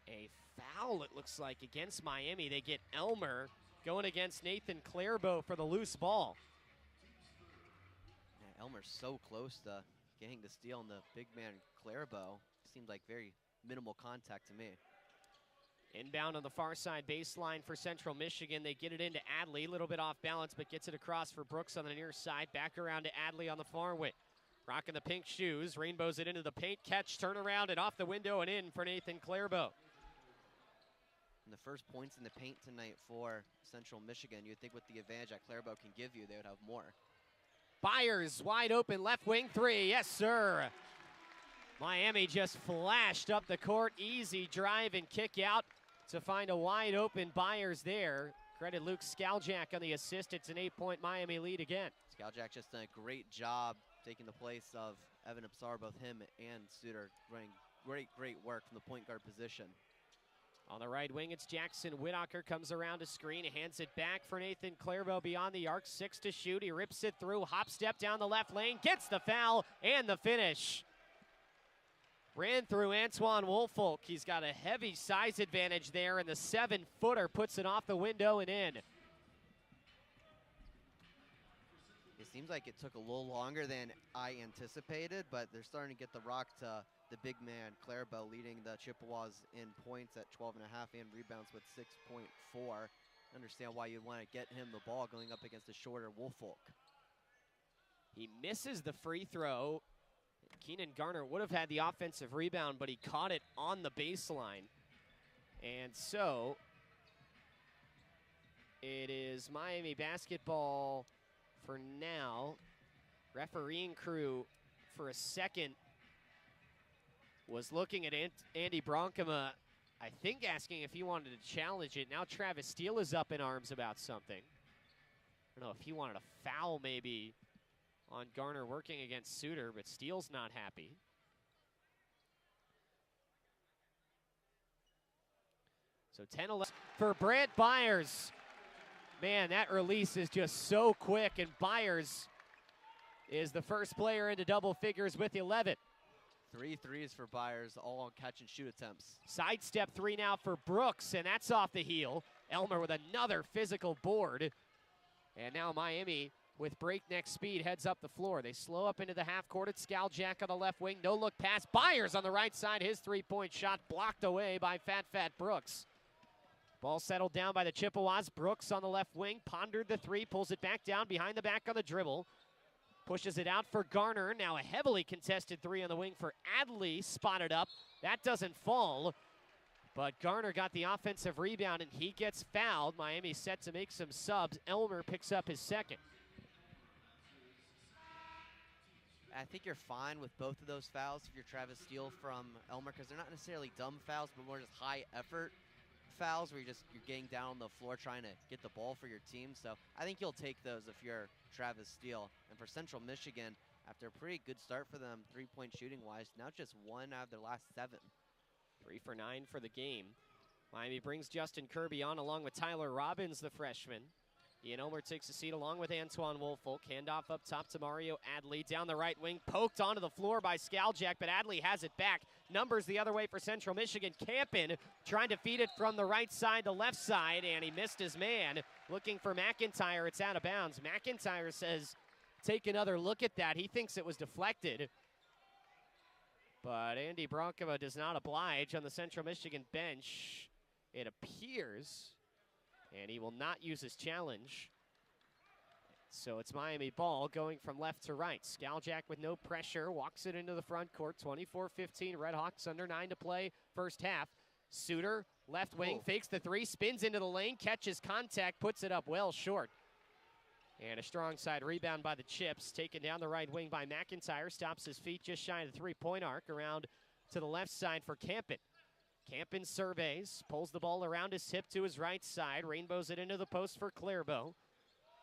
a foul, it looks like, against Miami. They get Elmer going against Nathan Clairbeau for the loose ball. Yeah, Elmer's so close to getting the steal, and the big man Clairbeau seemed like very minimal contact to me. Inbound on the far side baseline for Central Michigan. They get it into Adley, a little bit off balance, but gets it across for Brooks on the near side. Back around to Adley on the far wing. Rocking the pink shoes, rainbows it into the paint, catch, turn around, and off the window and in for Nathan Clairbeau. And the first points in the paint tonight for Central Michigan, you'd think with the advantage that Clairbeau can give you, they would have more. Byers wide open, left wing three, yes sir. Miami just flashed up the court, easy drive and kick out to find a wide open Byers there. Credit Luke Skaljak on the assist. It's an 8-point Miami lead again. Skaljak just done a great job taking the place of Evan Absar, both him and Suter running great work from the point guard position. On the right wing, it's Jackson Whitaker, comes around to screen, hands it back for Nathan Clairbeau beyond the arc, 6 to shoot. He rips it through, hop step down the left lane, gets the foul and the finish. Ran through Antoine Woolfolk. He's got a heavy size advantage there, and the 7-footer puts it off the window and in. It seems like it took a little longer than I anticipated, but they're starting to get the rock to the big man, Clairbeau, leading the Chippewas in points at 12.5 and rebounds with 6.4. I understand why you'd want to get him the ball going up against a shorter Woolfolk. He misses the free throw. Keenan Garner would have had the offensive rebound, but he caught it on the baseline. And so it is Miami basketball for now. Refereeing crew for a second was looking at Andy Bronkema, I think asking if he wanted to challenge it. Now Travis Steele is up in arms about something. I don't know if he wanted a foul maybe on Garner working against Suter, but Steele's not happy. So 10-11 for Brant Byers. Man, that release is just so quick, and Byers is the first player into double figures with 11. 3 threes for Byers, all on catch and shoot attempts. Sidestep 3 now for Brooks, and that's off the heel. Elmer with another physical board. And now Miami, with breakneck speed, heads up the floor. They slow up into the half court. It's Skaljak on the left wing. No look pass. Byers on the right side. His three-point shot blocked away by Fat Brooks. Ball settled down by the Chippewas. Brooks on the left wing. Pondered the three. Pulls it back down behind the back on the dribble. Pushes it out for Garner. Now a heavily contested three on the wing for Adley. Spotted up. That doesn't fall. But Garner got the offensive rebound, and he gets fouled. Miami set to make some subs. Elmer picks up his second. I think you're fine with both of those fouls if you're Travis Steele from Elmer, because they're not necessarily dumb fouls, but more just high effort fouls where you're getting down on the floor trying to get the ball for your team. So I think you'll take those if you're Travis Steele. And for Central Michigan, after a pretty good start for them, three-point shooting wise, now just 1 out of their last 7. 3 for 9 for the game. Miami brings Justin Kirby on along with Tyler Robbins, the freshman. Ian Elmer takes a seat along with Antoine Woolfolk. Handoff up top to Mario Adley. Down the right wing, poked onto the floor by Skaljak, but Adley has it back. Numbers the other way for Central Michigan. Campin trying to feed it from the right side to left side, and he missed his man. Looking for McIntyre, it's out of bounds. McIntyre says, take another look at that. He thinks it was deflected. But Andy Bronkema does not oblige on the Central Michigan bench, it appears. And he will not use his challenge. So it's Miami ball going from left to right. Skaljak with no pressure, walks it into the front court. 24-15, RedHawks under 9 to play first half. Suter, left wing, fakes the three, spins into the lane, catches contact, puts it up well short. And a strong side rebound by the Chips, taken down the right wing by McIntyre, stops his feet just shy of the three-point arc, around to the left side for Campin. Campen surveys, pulls the ball around his hip to his right side, rainbows it into the post for Clairbo.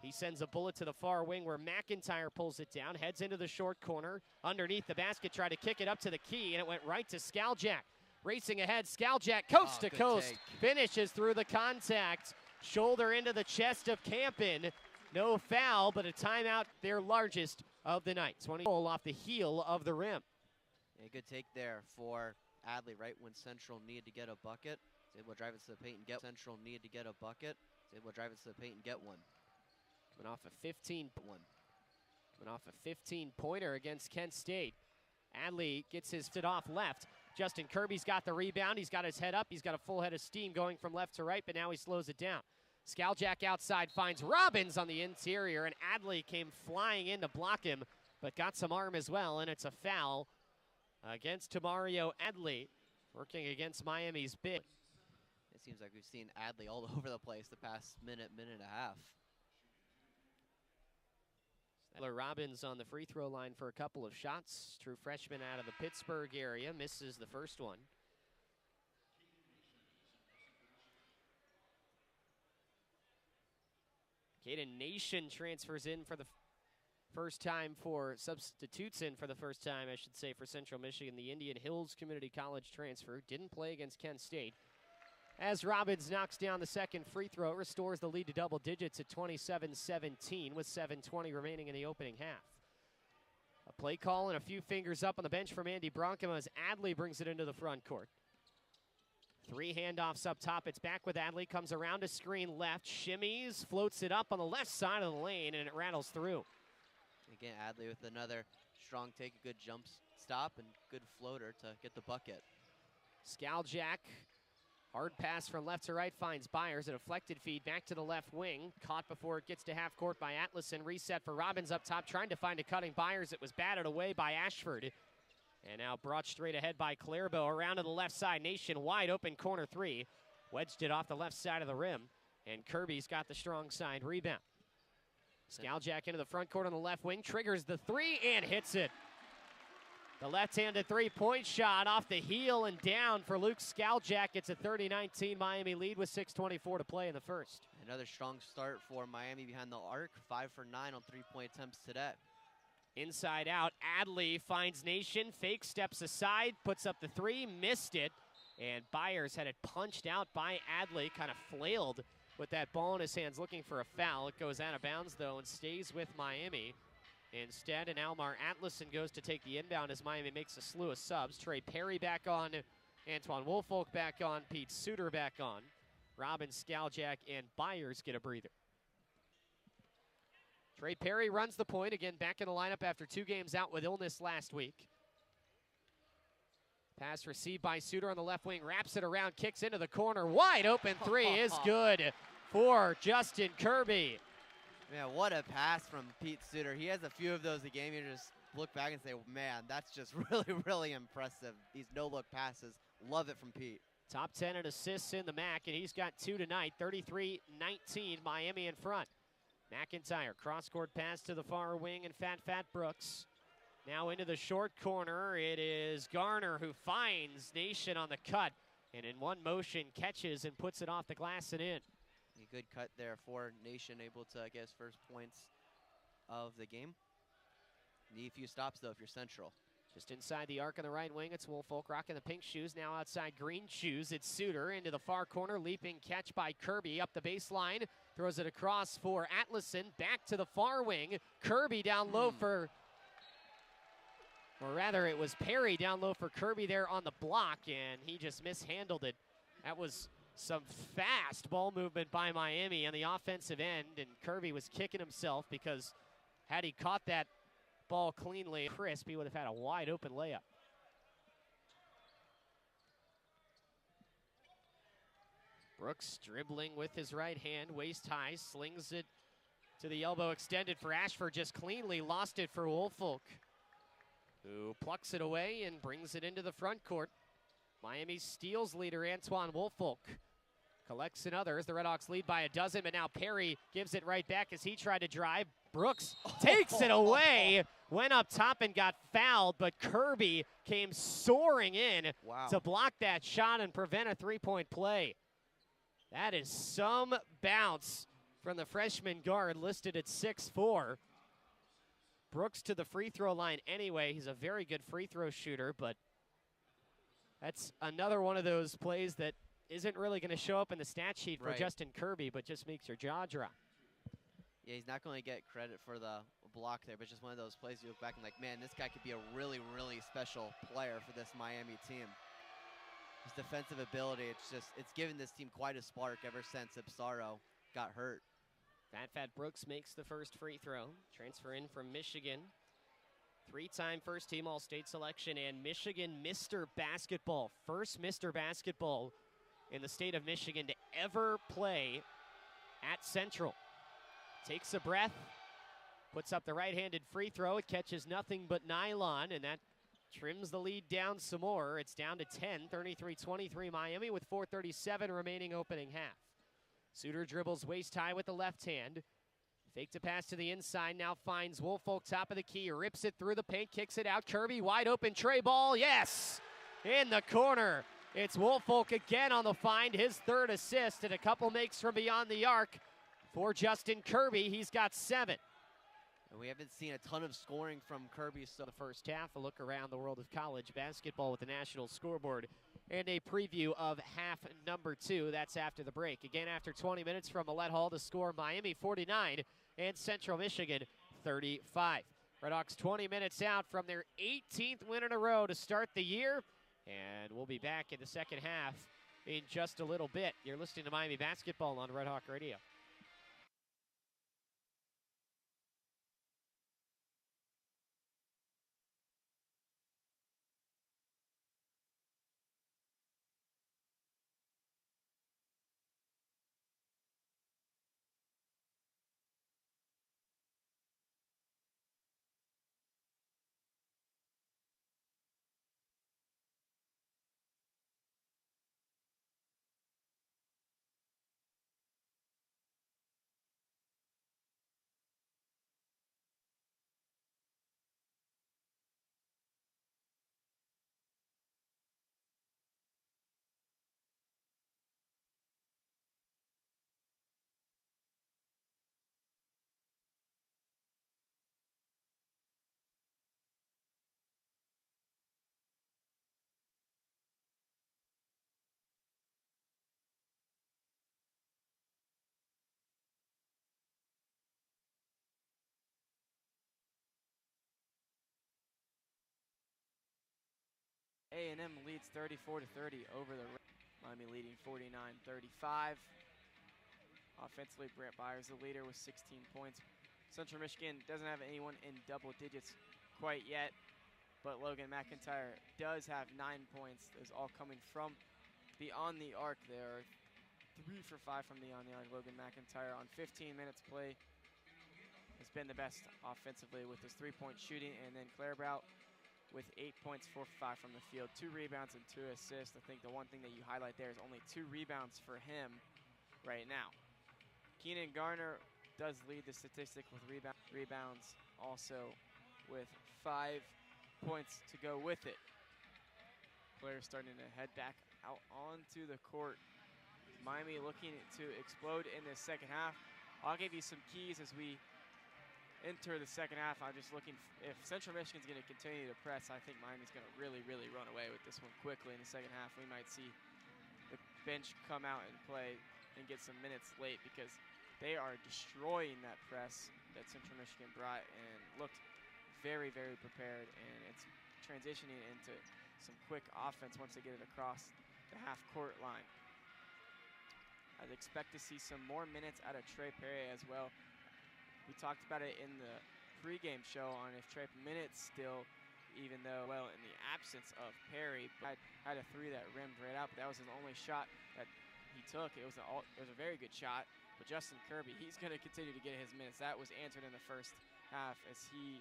He sends a bullet to the far wing where McIntyre pulls it down, heads into the short corner, underneath the basket, tried to kick it up to the key, and it went right to Skaljak. Racing ahead, Skaljak, coast to coast, finishes through the contact, shoulder into the chest of Campen. No foul, but a timeout, their largest of the night. 20 off the heel of the rim. Yeah, good take there for Adley, right when Central needed to get a bucket. He's able to drive it to the paint and get Central needed to get a bucket. He's able to drive it to the paint and get one. Coming off a 15-pointer against Kent State. Adley gets his foot off left. Justin Kirby's got the rebound. He's got his head up. He's got a full head of steam going from left to right, but now he slows it down. Skaljak outside finds Robbins on the interior, and Adley came flying in to block him, but got some arm as well, and it's a foul against Tamario Adley, working against Miami's big. It seems like we've seen Adley all over the place the past minute and a half. Robbins on the free throw line for a couple of shots. True freshman out of the Pittsburgh area, misses the first one. Caden Nation transfers in for the first time substitutes in for the first time, I should say, for Central Michigan. The Indian Hills Community College transfer didn't play against Kent State. As Robbins knocks down the second free throw, restores the lead to double digits at 27-17 with 7:20 remaining in the opening half. A play call and a few fingers up on the bench from Andy Bronkema as Adley brings it into the front court. 3 handoffs up top. It's back with Adley. Comes around a screen left. Shimmies, floats it up on the left side of the lane, and it rattles through. Again, Adley with another strong take, a good jump stop, and good floater to get the bucket. Skaljak, hard pass from left to right, finds Byers. A deflected feed back to the left wing. Caught before it gets to half court by Atlason. Reset for Robbins up top, trying to find a cutting Byers. It was batted away by Ashford. And now brought straight ahead by Clairbo. Around to the left side, Nation wide open, corner 3. Wedged it off the left side of the rim. And Kirby's got the strong side rebound. Skaljak into the front court on the left wing, triggers the 3 and hits it. The left-handed three-point shot off the heel and down for Luke Skaljak. It's a 30-19 Miami lead with 6:24 to play in the first. Another strong start for Miami behind the arc. 5 for 9 on three-point attempts today. Inside out, Adley finds Nation, fake, steps aside, puts up the 3, missed it, and Byers had it punched out by Adley, kind of flailed with that ball in his hands, looking for a foul. It goes out of bounds, though, and stays with Miami. Instead, and Almar Atlason goes to take the inbound as Miami makes a slew of subs. Trey Perry back on, Antoine Woolfolk back on, Pete Suter back on. Robin Skaljak and Byers get a breather. Trey Perry runs the point, again back in the lineup after 2 games out with illness last week. Pass received by Suter on the left wing, wraps it around, kicks into the corner. Wide open 3 is good for Justin Kirby. Man, what a pass from Pete Suter. He has a few of those a game. You just look back and say, man, that's just really, really impressive. These no-look passes. Love it from Pete. Top 10 in assists in the MAC, and he's got 2 tonight. 33-19, Miami in front. McIntyre, cross-court pass to the far wing, and Fat Brooks. Now into the short corner, it is Garner who finds Nation on the cut, and in one motion catches and puts it off the glass and in. A good cut there for Nation, able to get his first points of the game. Need a few stops, though, if you're Central. Just inside the arc on the right wing, it's Woolfolk rocking the pink shoes. Now outside green shoes, it's Suter into the far corner. Leaping catch by Kirby up the baseline. Throws it across for Atlason. Back to the far wing. Kirby down low for, or rather it was Perry down low for Kirby there on the block, and he just mishandled it. That was some fast ball movement by Miami on the offensive end, and Kirby was kicking himself because had he caught that ball cleanly, crisp, he would have had a wide open layup. Brooks dribbling with his right hand, waist high, slings it to the elbow, extended for Ashford, just cleanly lost it for Woolfolk, who plucks it away and brings it into the front court. Miami's steals leader, Antoine Woolfolk, collects another as the RedHawks lead by a dozen, but now Perry gives it right back as he tried to drive. Brooks takes it away went up top and got fouled, but Kirby came soaring in to block that shot and prevent a three-point play. That is some bounce from the freshman guard listed at 6'4". Brooks to the free throw line anyway. He's a very good free throw shooter, but that's another one of those plays that isn't really going to show up in the stat sheet for Justin Kirby, but just makes your jaw drop. Yeah, he's not going to get credit for the block there, but just one of those plays you look back and like, man, this guy could be a really, really special player for this Miami team. His defensive ability, it's given this team quite a spark ever since Ipsaro got hurt. Fat Brooks makes the first free throw. Transfer in from Michigan. Three-time first-team All-State selection, and Michigan Mr. Basketball. First Mr. Basketball in the state of Michigan to ever play at Central. Takes a breath, puts up the right-handed free throw. It catches nothing but nylon, and that trims the lead down some more. It's down to 10, 33-23 Miami with 4:37 remaining opening half. Suter dribbles waist high with the left hand. Fake to pass to the inside, now finds Woolfolk top of the key, rips it through the paint, kicks it out. Kirby wide open, tray ball, yes! In the corner. It's Woolfolk again on the find, his third assist, and a couple makes from beyond the arc for Justin Kirby. He's got 7. And we haven't seen a ton of scoring from Kirby so the first half. A look around the world of college basketball with the national scoreboard and a preview of half number 2. That's after the break. Again, after 20 minutes from Millett Hall to score Miami 49 and Central Michigan 35. RedHawks 20 minutes out from their 18th win in a row to start the year. And we'll be back in the second half in just a little bit. You're listening to Miami Basketball on Red Hawk Radio. A&M leads 34-30 over the Miami leading 49-35. Offensively, Brent Byers the leader with 16 points. Central Michigan doesn't have anyone in double digits quite yet, but Logan McIntyre does have 9 points. Those all coming from beyond the arc. There are 3 for 5 from beyond the arc. Logan McIntyre on 15 minutes play has been the best offensively with his 3-point shooting, and then Claire Brout with 8 points, 4 for 5 from the field, 2 rebounds and 2 assists. I think the one thing that you highlight there is only 2 rebounds for him right now. Keenan Garner does lead the statistic with rebounds, also with 5 points to go with it. Players starting to head back out onto the court. Miami looking to explode in the second half. I'll give you some keys as we enter the second half. I'm just looking, if Central Michigan's going to continue to press, I think Miami's going to really, really run away with this one quickly in the second half. We might see the bench come out and play and get some minutes late because they are destroying that press that Central Michigan brought and looked very, very prepared, and it's transitioning into some quick offense once they get it across the half-court line. I'd expect to see some more minutes out of Trey Perry as well. We talked about it in the pregame show on if Trey minutes still, even though, well, in the absence of Perry, had a 3 that rimmed right out, but that was his only shot that he took. It was a very good shot, but Justin Kirby, he's going to continue to get his minutes. That was answered in the first half as he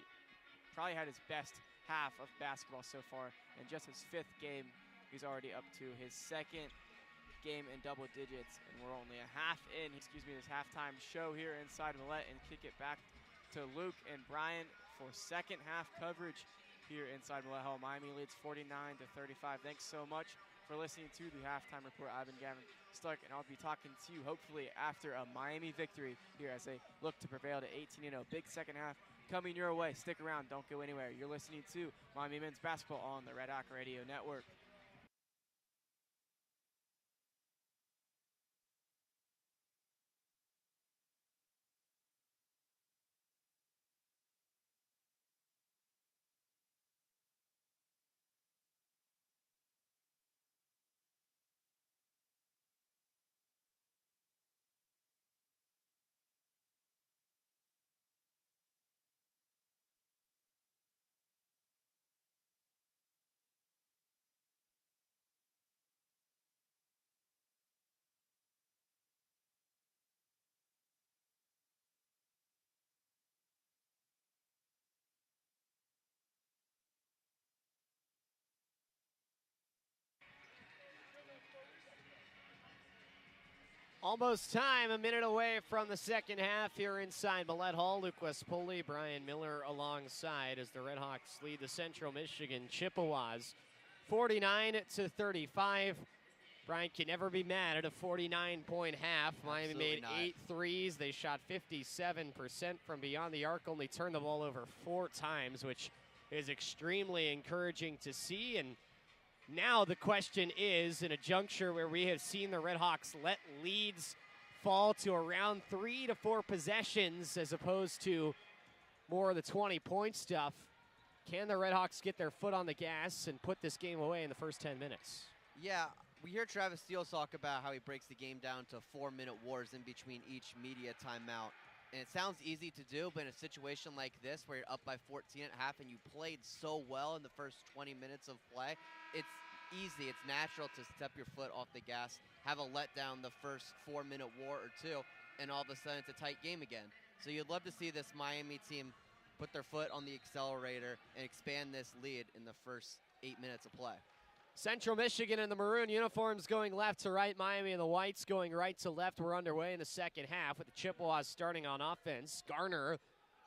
probably had his best half of basketball so far. In just his 5th game, he's already up to his 2nd game in double digits, and we're only a half in, this halftime show here inside Millett, and kick it back to Luke and Bryan for second half coverage here inside Millett Hall. Miami leads 49-35. Thanks so much for listening to the Halftime Report. I've been Gavin Stark, and I'll be talking to you hopefully after a Miami victory here as they look to prevail to 18-0. Big second half coming your way. Stick around. Don't go anywhere. You're listening to Miami Men's Basketball on the Red Hawk Radio Network. Almost time, a minute away from the second half here inside Millett Hall. Poley, Bryan Miller alongside as the RedHawks lead the Central Michigan Chippewas 49-35. Bryan can never be mad at a 49-point half. Miami made 8 threes. They shot 57% from beyond the arc, only turned the ball over 4 times, which is extremely encouraging to see. And now the question is, in a juncture where we have seen the RedHawks let leads fall to around 3 to 4 possessions as opposed to more of the 20-point stuff, can the RedHawks get their foot on the gas and put this game away in the first 10 minutes? Yeah, we hear Travis Steele talk about how he breaks the game down to 4-minute wars in between each media timeout. And it sounds easy to do, but in a situation like this where you're up by 14 at half and you played so well in the first 20 minutes of play, it's easy, it's natural to step your foot off the gas, have a letdown the first 4-minute war or two, and all of a sudden it's a tight game again. So you'd love to see this Miami team put their foot on the accelerator and expand this lead in the first 8 minutes of play. Central Michigan in the maroon uniforms going left to right. Miami in the whites going right to left. We're underway in the second half with the Chippewas starting on offense. Garner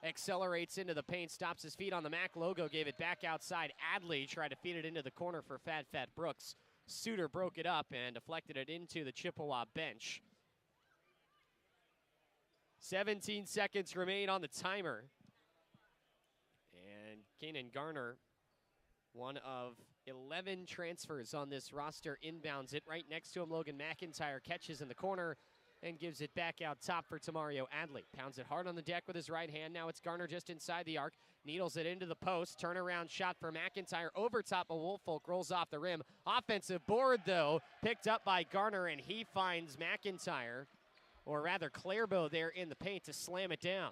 accelerates into the paint, stops his feet on the MAC logo, gave it back outside. Adley tried to feed it into the corner for Fat Brooks. Suter broke it up and deflected it into the Chippewa bench. 17 seconds remain on the timer. And Kanan Garner, one of 11 transfers on this roster, inbounds it. Right next to him, Logan McIntyre catches in the corner and gives it back out top for Tamario Adley. Pounds it hard on the deck with his right hand. Now it's Garner just inside the arc. Needles it into the post. Turnaround shot for McIntyre over top of Woolfolk. Rolls off the rim. Offensive board, though, picked up by Garner, and he finds McIntyre, or rather Clairbeau there in the paint to slam it down.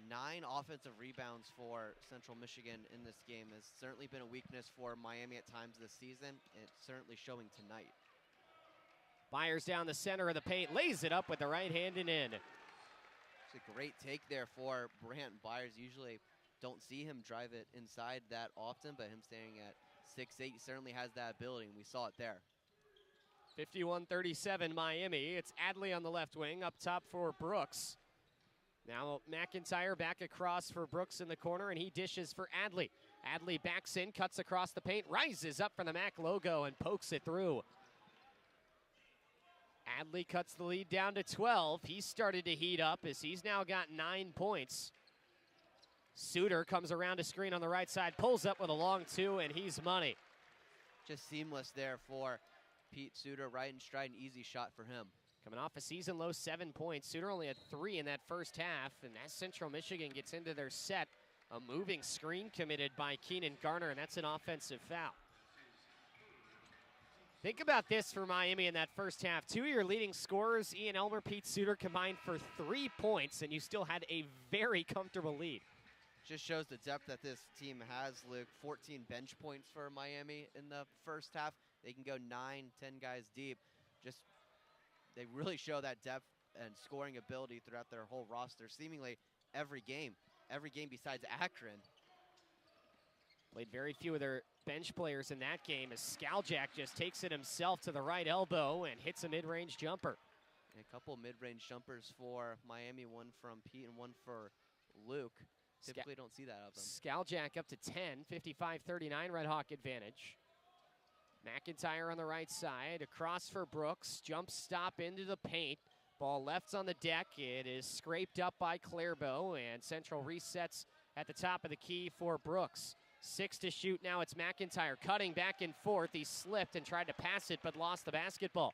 9 offensive rebounds for Central Michigan in this game has certainly been a weakness for Miami at times this season. It's certainly showing tonight. Byers down the center of the paint, lays it up with the right hand and in. It's a great take there for Brant Byers. Usually don't see him drive it inside that often, but him standing at 6'8", certainly has that ability, and we saw it there. 51-37 Miami. It's Adley on the left wing, up top for Brooks. Now McIntyre back across for Brooks in the corner, and he dishes for Adley. Adley backs in, cuts across the paint, rises up from the MAC logo and pokes it through. Adley cuts the lead down to 12. He's started to heat up as he's now got 9 points. Suter comes around a screen on the right side, pulls up with a long 2, and he's money. Just seamless there for Pete Suter, right in stride, an easy shot for him. Coming off a season-low 7 points. Suter only had 3 in that first half, and as Central Michigan gets into their set, a moving screen committed by Keenan Garner, and that's an offensive foul. Think about this for Miami in that first half. 2 of your leading scorers, Ian Elmer, Pete Suter, combined for 3 points, and you still had a very comfortable lead. Just shows the depth that this team has, Luke. 14 bench points for Miami in the first half. They can go 9, 10 guys deep. They really show that depth and scoring ability throughout their whole roster, seemingly every game besides Akron. Played very few of their bench players in that game as Skaljak just takes it himself to the right elbow and hits a mid-range jumper. And a couple mid-range jumpers for Miami, one from Pete and one for Luke. Typically don't see that of them. Skaljack up to 10, 55-39 Red Hawk advantage. McIntyre on the right side, across for Brooks, jump stop into the paint. Ball left on the deck, it is scraped up by Clairbeau, and Central resets at the top of the key for Brooks. 6 to shoot now, it's McIntyre cutting back and forth. He slipped and tried to pass it, but lost the basketball.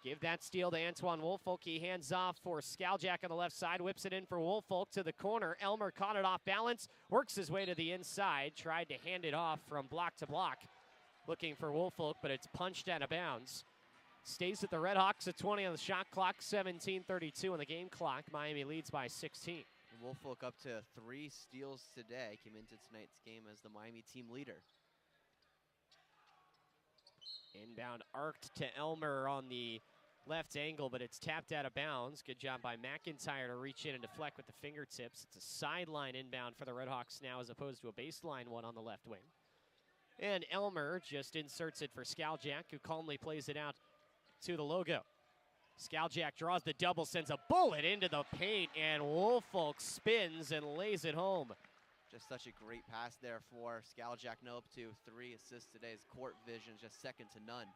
Give that steal to Antoine Woolfolk. He hands off for Skaljack on the left side, whips it in for Woolfolk to the corner. Elmer caught it off balance, works his way to the inside, tried to hand it off from block to block, looking for Woolfolk, but it's punched out of bounds. Stays at the RedHawks at 20 on the shot clock, 17:32 on the game clock. Miami leads by 16. And Woolfolk up to 3 steals today, came into tonight's game as the Miami team leader. Inbound arced to Elmer on the left angle, but it's tapped out of bounds. Good job by McIntyre to reach in and deflect with the fingertips. It's a sideline inbound for the RedHawks now as opposed to a baseline one on the left wing. And Elmer just inserts it for Skaljack, who calmly plays it out to the logo. Skaljack draws the double, sends a bullet into the paint, and Woolfolk spins and lays it home. Just such a great pass there for Skaljack. Now up to 3 assists today. His court vision is just second to none.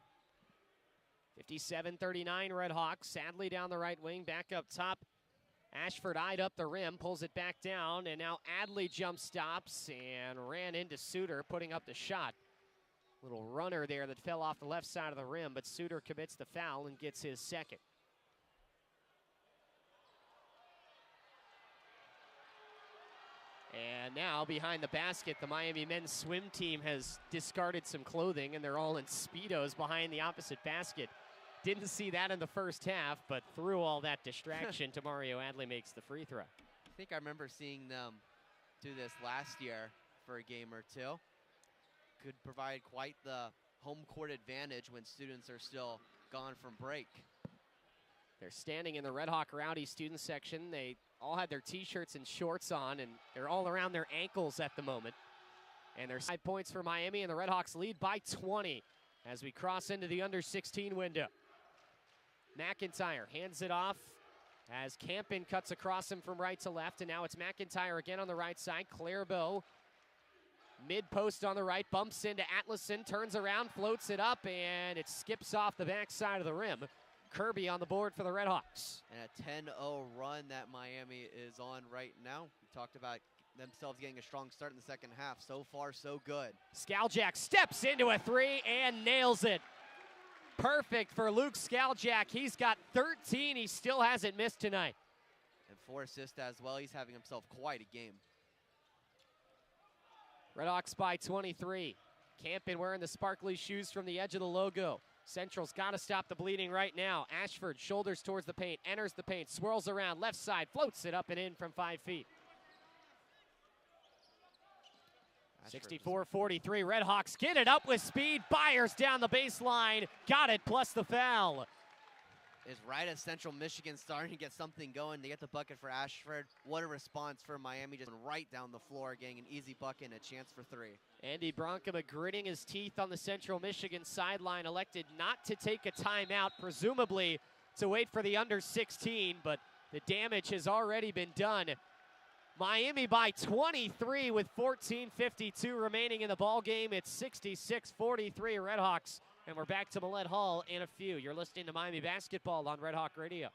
57-39 RedHawks, sadly down the right wing, back up top. Ashford eyed up the rim, pulls it back down, and now Adley jump stops and ran into Suter, putting up the shot. Little runner there that fell off the left side of the rim, but Suter commits the foul and gets his second. And now behind the basket, the Miami men's swim team has discarded some clothing, and they're all in Speedos behind the opposite basket. Didn't see that in the first half, but through all that distraction, Tamario Adley makes the free throw. I think I remember seeing them do this last year for a game or two. Could provide quite the home court advantage when students are still gone from break. They're standing in the Red Hawk Rowdy student section. They all had their t-shirts and shorts on, and they're all around their ankles at the moment. And there's 5 points for Miami, and the RedHawks lead by 20 as we cross into the under-16 window. McIntyre hands it off as Campen cuts across him from right to left, and now it's McIntyre again on the right side. Clairbeau, mid-post on the right, bumps into Atlason, turns around, floats it up, and it skips off the backside of the rim. Kirby on the board for the RedHawks. And a 10-0 run that Miami is on right now. We talked about themselves getting a strong start in the second half. So far, so good. Skaljack steps into a three and nails it. Perfect for Luke Skaljack. He's got 13. He still hasn't missed tonight. And 4 assists as well. He's having himself quite a game. RedHawks by 23. Campen wearing the sparkly shoes from the edge of the logo. Central's got to stop the bleeding right now. Ashford shoulders towards the paint, enters the paint, swirls around, left side, floats it up and in from 5 feet. 64-43, RedHawks get it up with speed. Byers down the baseline, got it plus the foul. Is right as Central Michigan starting to get something going. They get the bucket for Ashford. What a response from Miami, just right down the floor, getting an easy bucket and a chance for 3. Andy Bronkema gritting his teeth on the Central Michigan sideline, elected not to take a timeout, presumably to wait for the under-16, but the damage has already been done. Miami by 23 with 14:52 remaining in the ball game. It's 66-43 RedHawks, and we're back to Millett Hall in a few. You're listening to Miami Basketball on Red Hawk Radio.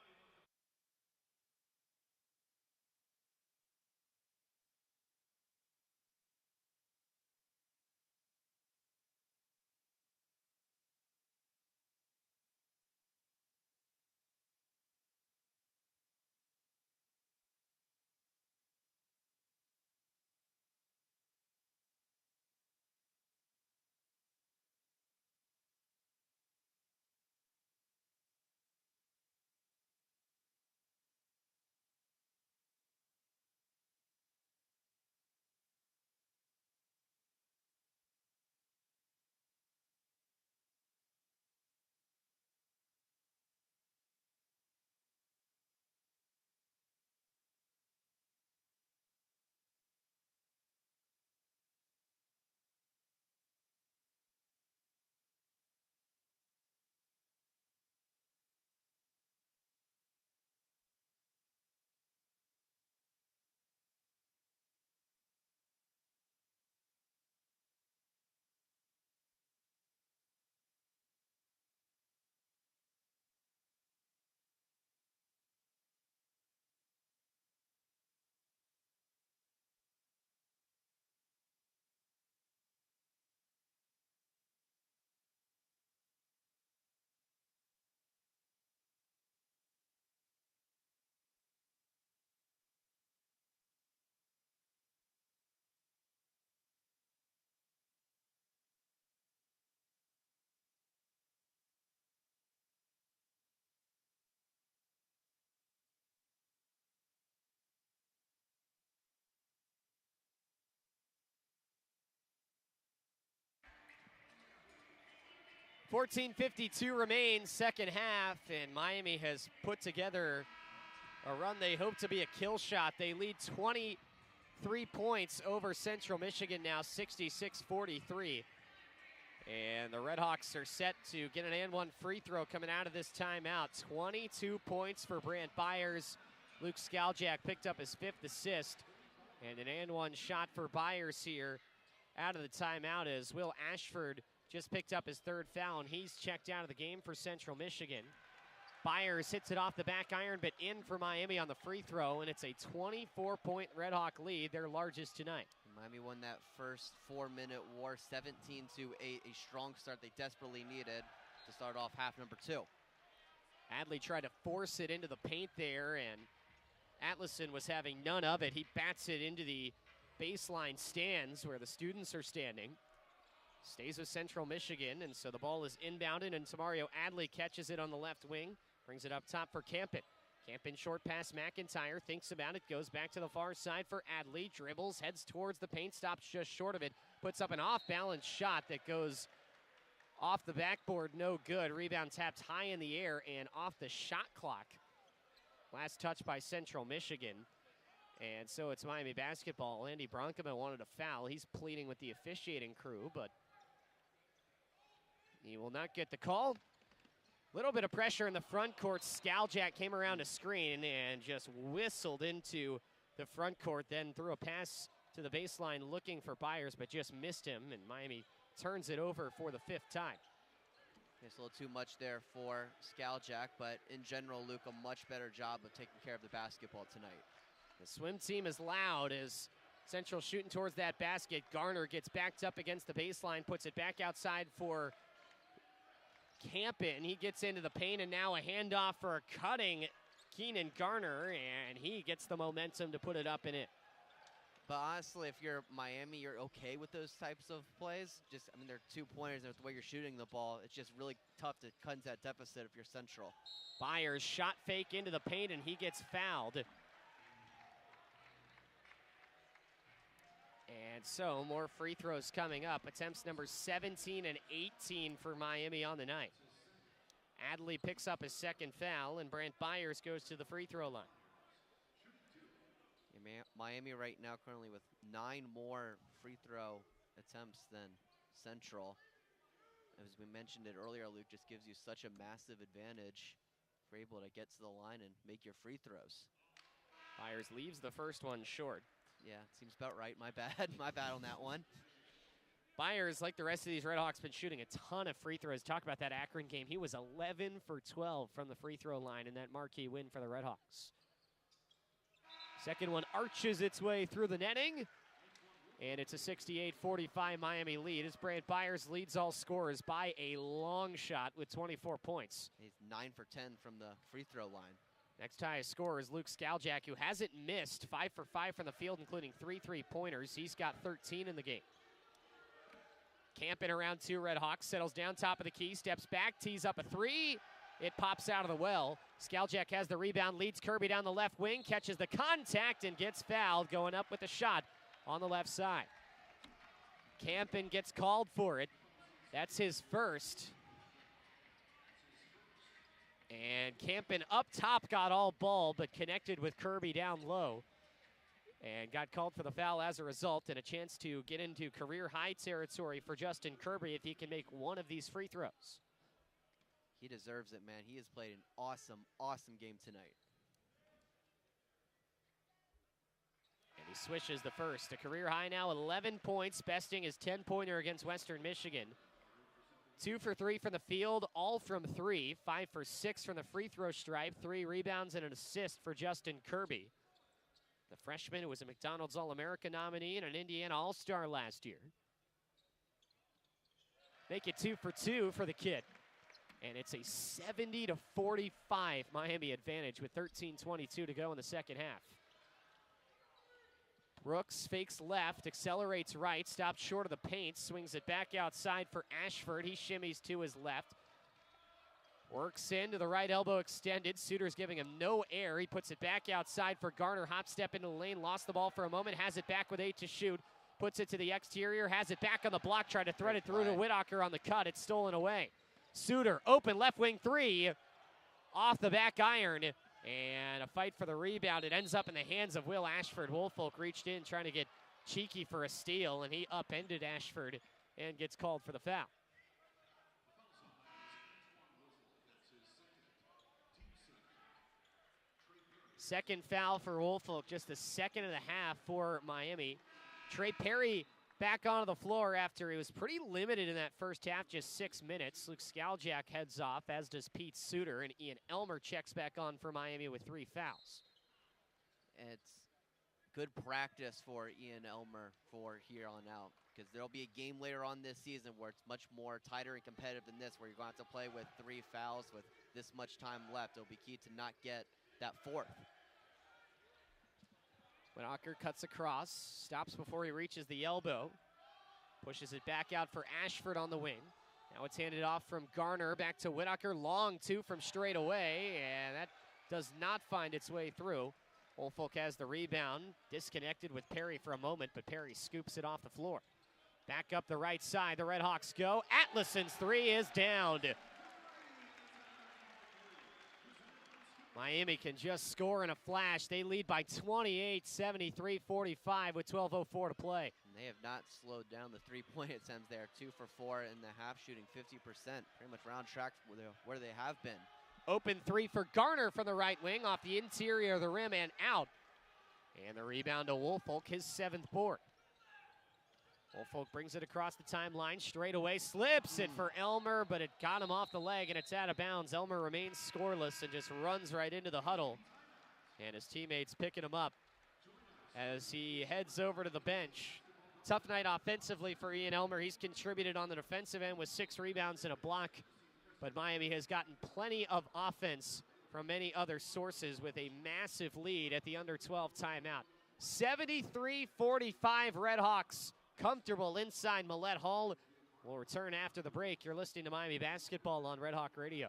14:52 remains, second half, and Miami has put together a run they hope to be a kill shot. They lead 23 points over Central Michigan now, 66-43. And the RedHawks are set to get an and one free throw coming out of this timeout. 22 points for Brant Byers. Luke Skaljak picked up his 5th assist. And an and one shot for Byers here out of the timeout as Will Ashford just picked up his 3rd foul, and he's checked out of the game for Central Michigan. Byers hits it off the back iron, but in for Miami on the free throw, and it's a 24-point RedHawk lead, their largest tonight. Miami won that first 4-minute war 17-8, a strong start they desperately needed to start off half number 2. Adley tried to force it into the paint there, and Atlason was having none of it. He bats it into the baseline stands where the students are standing. Stays with Central Michigan, and so the ball is inbounded, and Tamario Adley catches it on the left wing, brings it up top for Campen. Campen short pass McIntyre, thinks about it, goes back to the far side for Adley, dribbles, heads towards the paint, stops just short of it, puts up an off-balance shot that goes off the backboard, no good. Rebound tapped high in the air and off the shot clock. Last touch by Central Michigan. And so it's Miami basketball. Andy Bronkema wanted a foul. He's pleading with the officiating crew, but he will not get the call. Little bit of pressure in the front court. Skaljak came around a screen and just whistled into the front court, then threw a pass to the baseline looking for Byers, but just missed him, and Miami turns it over for the 5th time. It's a little too much there for Skaljak, but in general, Luke, a much better job of taking care of the basketball tonight. The swim team is loud as Central shooting towards that basket. Garner gets backed up against the baseline, puts it back outside for Campen. He gets into the paint, and now a handoff for a cutting Keenan Garner, and he gets the momentum to put it up and in. But honestly, if you're Miami, you're okay with those types of plays. I mean, they're 2-pointers, and with the way you're shooting the ball, it's just really tough to cut into that deficit if you're Central. Byers shot fake into the paint, and he gets fouled. And so more free throws coming up. Attempts number 17 and 18 for Miami on the night. Adley picks up his 2nd foul, and Brant Byers goes to the free throw line. Yeah, Miami right now currently with 9 more free throw attempts than Central. As we mentioned it earlier, Luke, just gives you such a massive advantage if you're able to get to the line and make your free throws. Byers leaves the first one short. Yeah, seems about right. My bad. My bad on that one. Byers, like the rest of these RedHawks, been shooting a ton of free throws. Talk about that Akron game. He was 11 for 12 from the free throw line in that marquee win for the RedHawks. Second one arches its way through the netting, and it's a 68-45 Miami lead as Brant Byers leads all scorers by a long shot with 24 points. He's 9 for 10 from the free throw line. Next highest scorer is Luke Skaljak, who hasn't missed, 5 for 5 from the field, including 3 3-pointers. He's got 13 in the game. Campen around 2 RedHawks, settles down top of the key, steps back, tees up a 3. It pops out of the well. Skaljak has the rebound, leads Kirby down the left wing, catches the contact and gets fouled, going up with the shot on the left side. Campen gets called for it. That's his first. And Campen up top got all ball, but connected with Kirby down low. And got called for the foul as a result, and a chance to get into career-high territory for Justin Kirby if he can make one of these free throws. He deserves it, man. He has played an awesome, awesome game tonight. And he swishes the first. A career high now, 11 points, besting his 10-pointer against Western Michigan. 2 for 3 from the field, all from 3. 5 for 6 from the free throw stripe. 3 rebounds and an assist for Justin Kirby, the freshman who was a McDonald's All-America nominee and an Indiana All-Star last year. Make it 2 for 2 for the kid. And it's a 70-45 Miami advantage with 13:22 to go in the second half. Brooks fakes left, accelerates right, stops short of the paint, swings it back outside for Ashford. He shimmies to his left. Works into the right elbow extended. Suter's giving him no air. He puts it back outside for Garner. Hop step into the lane, lost the ball for a moment, has it back with 8 to shoot. Puts it to the exterior, has it back on the block, tried to thread it through to Whitaker on the cut. It's stolen away. Suter, open left wing three, off the back iron, and a fight for the rebound. It ends up in the hands of Will Ashford. Woolfolk reached in trying to get cheeky for a steal, and he upended Ashford and gets called for the foul. Second foul for Woolfolk, just the second of the half for Miami. Trey Perry back onto the floor after he was pretty limited in that first half, just 6 minutes. Luke Skaljak heads off, as does Pete Suter, and Ian Elmer checks back on for Miami with 3 fouls. It's good practice for Ian Elmer for here on out, because there'll be a game later on this season where it's much more tighter and competitive than this, where you're going to have to play with 3 fouls with this much time left. It'll be key to not get that 4th. Whitaker cuts across, stops before he reaches the elbow, pushes it back out for Ashford on the wing. Now it's handed off from Garner back to Whitaker, long 2 from straight away, and that does not find its way through. Woolfolk has the rebound, disconnected with Perry for a moment, but Perry scoops it off the floor. Back up the right side, the RedHawks go. Atlason's 3 is downed. Miami can just score in a flash. They lead by 28, 73-45 with 12:04 to play. And they have not slowed down the three-point attempts there. 2 for 4 in the half, shooting 50%. Pretty much round track where they have been. Open 3 for Garner from the right wing, off the interior of the rim and out. And the rebound to Woolfolk, his 7th board. Woolfolk brings it across the timeline, straight away, slips it for Elmer, but it got him off the leg and it's out of bounds. Elmer remains scoreless and just runs right into the huddle. And his teammates picking him up as he heads over to the bench. Tough night offensively for Ian Elmer. He's contributed on the defensive end with 6 rebounds and a block, but Miami has gotten plenty of offense from many other sources with a massive lead at the under 12 timeout. 73-45 RedHawks. Comfortable inside Millett Hall. We'll return after the break. You're listening to Miami Basketball on Red Hawk Radio.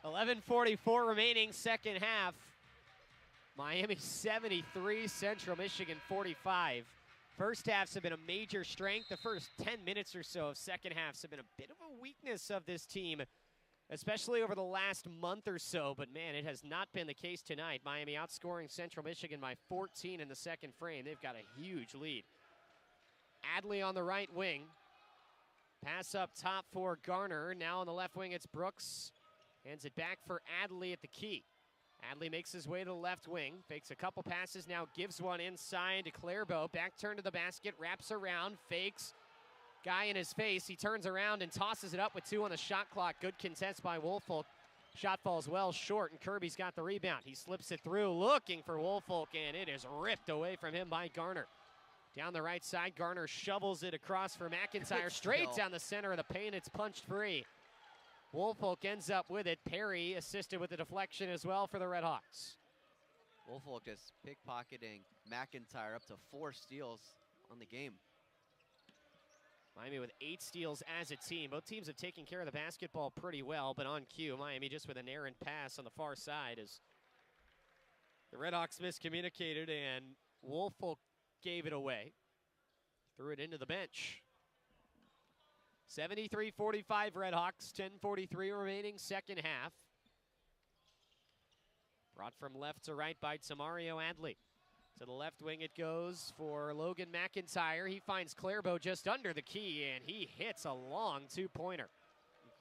.11:44 remaining, second half. Miami 73, Central Michigan 45. First halves have been a major strength. The first 10 minutes or so of second halves have been a bit of a weakness of this team, especially over the last month or so. But man, it has not been the case tonight. Miami outscoring Central Michigan by 14 in the second frame. They've got a huge lead. Adley on the right wing. Pass up top for Garner. Now on the left wing, it's Brooks. Hands it back for Adley at the key. Adley makes his way to the left wing, fakes a couple passes, now gives one inside to Clairbeau. Back turn to the basket, wraps around, fakes. Guy in his face, he turns around and tosses it up with 2 on the shot clock. Good contest by Woolfolk. Shot falls well short, and Kirby's got the rebound. He slips it through, looking for Woolfolk, and it is ripped away from him by Garner. Down the right side, Garner shovels it across for McIntyre, straight down the center of the paint. It's punched free. Woolfolk ends up with it. Perry assisted with the deflection as well for the RedHawks. Woolfolk just pickpocketing McIntyre, up to 4 steals on the game. Miami with 8 steals as a team. Both teams have taken care of the basketball pretty well, but on cue, Miami just with an errant pass on the far side as the RedHawks miscommunicated and Woolfolk gave it away. Threw it into the bench. 73-45 RedHawks, 10:43 remaining, second half. Brought from left to right by Tamario Adley. To the left wing it goes for Logan McIntyre. He finds Clairbo just under the key, and he hits a long two-pointer.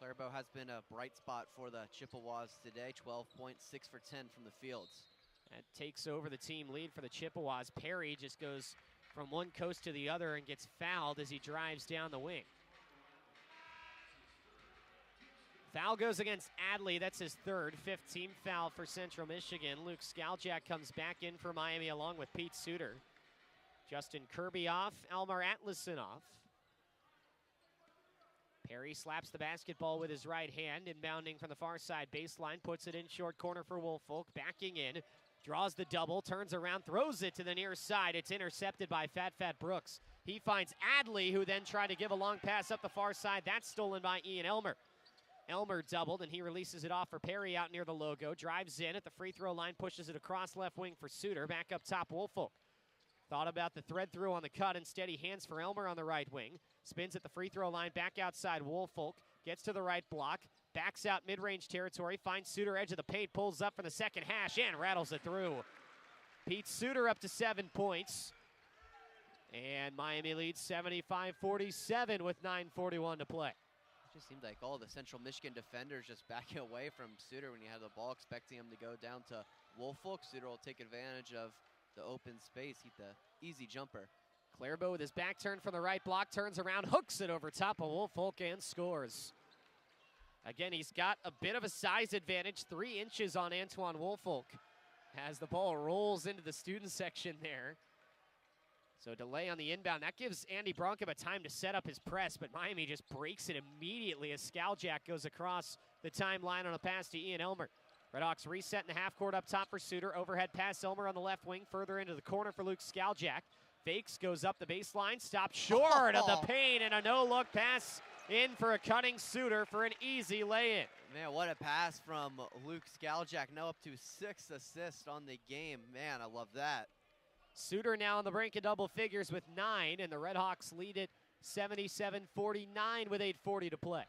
Clairbo has been a bright spot for the Chippewas today, 12 points, 6 for 10 from the fields. That takes over the team lead for the Chippewas. Perry just goes from one coast to the other and gets fouled as he drives down the wing. Foul goes against Adley. That's his third, 5th team foul for Central Michigan. Luke Skaljak comes back in for Miami along with Pete Suter. Justin Kirby off, Elmar Atlason off. Perry slaps the basketball with his right hand, inbounding from the far side baseline, puts it in short corner for Woolfolk, backing in, draws the double, turns around, throws it to the near side. It's intercepted by Fat Brooks. He finds Adley, who then tried to give a long pass up the far side. That's stolen by Ian Elmer. Elmer doubled, and he releases it off for Perry out near the logo. Drives in at the free throw line, pushes it across left wing for Suter. Back up top, Woolfolk. Thought about the thread through on the cut. Instead, he hands for Elmer on the right wing. Spins at the free throw line, back outside. Woolfolk gets to the right block. Backs out mid-range territory. Finds Suter edge of the paint. Pulls up for the second hash and rattles it through. Pete Suter up to 7 points. And Miami leads 75-47 with 9:41 to play. It just seemed like all the Central Michigan defenders just backing away from Suter when he had the ball, expecting him to go down to Woolfolk. Suter will take advantage of the open space, hit the easy jumper. Clairbo with his back turned from the right block, turns around, hooks it over top of Woolfolk and scores. Again, he's got a bit of a size advantage, 3 inches on Antoine Woolfolk as the ball rolls into the student section there. So delay on the inbound. That gives Andy Bronkham time to set up his press, but Miami just breaks it immediately as Skaljak goes across the timeline on a pass to Ian Elmer. RedHawks reset in the half court up top for Suter. Overhead pass Elmer on the left wing, further into the corner for Luke Skaljak. Fakes, goes up the baseline, stopped short of the paint, and a no-look pass in for a cutting Suter for an easy lay-in. Man, what a pass from Luke Skaljak. Now up to 6 assists on the game. Man, I love that. Suter now on the brink of double figures with 9, and the RedHawks lead it 77-49 with 8:40 to play.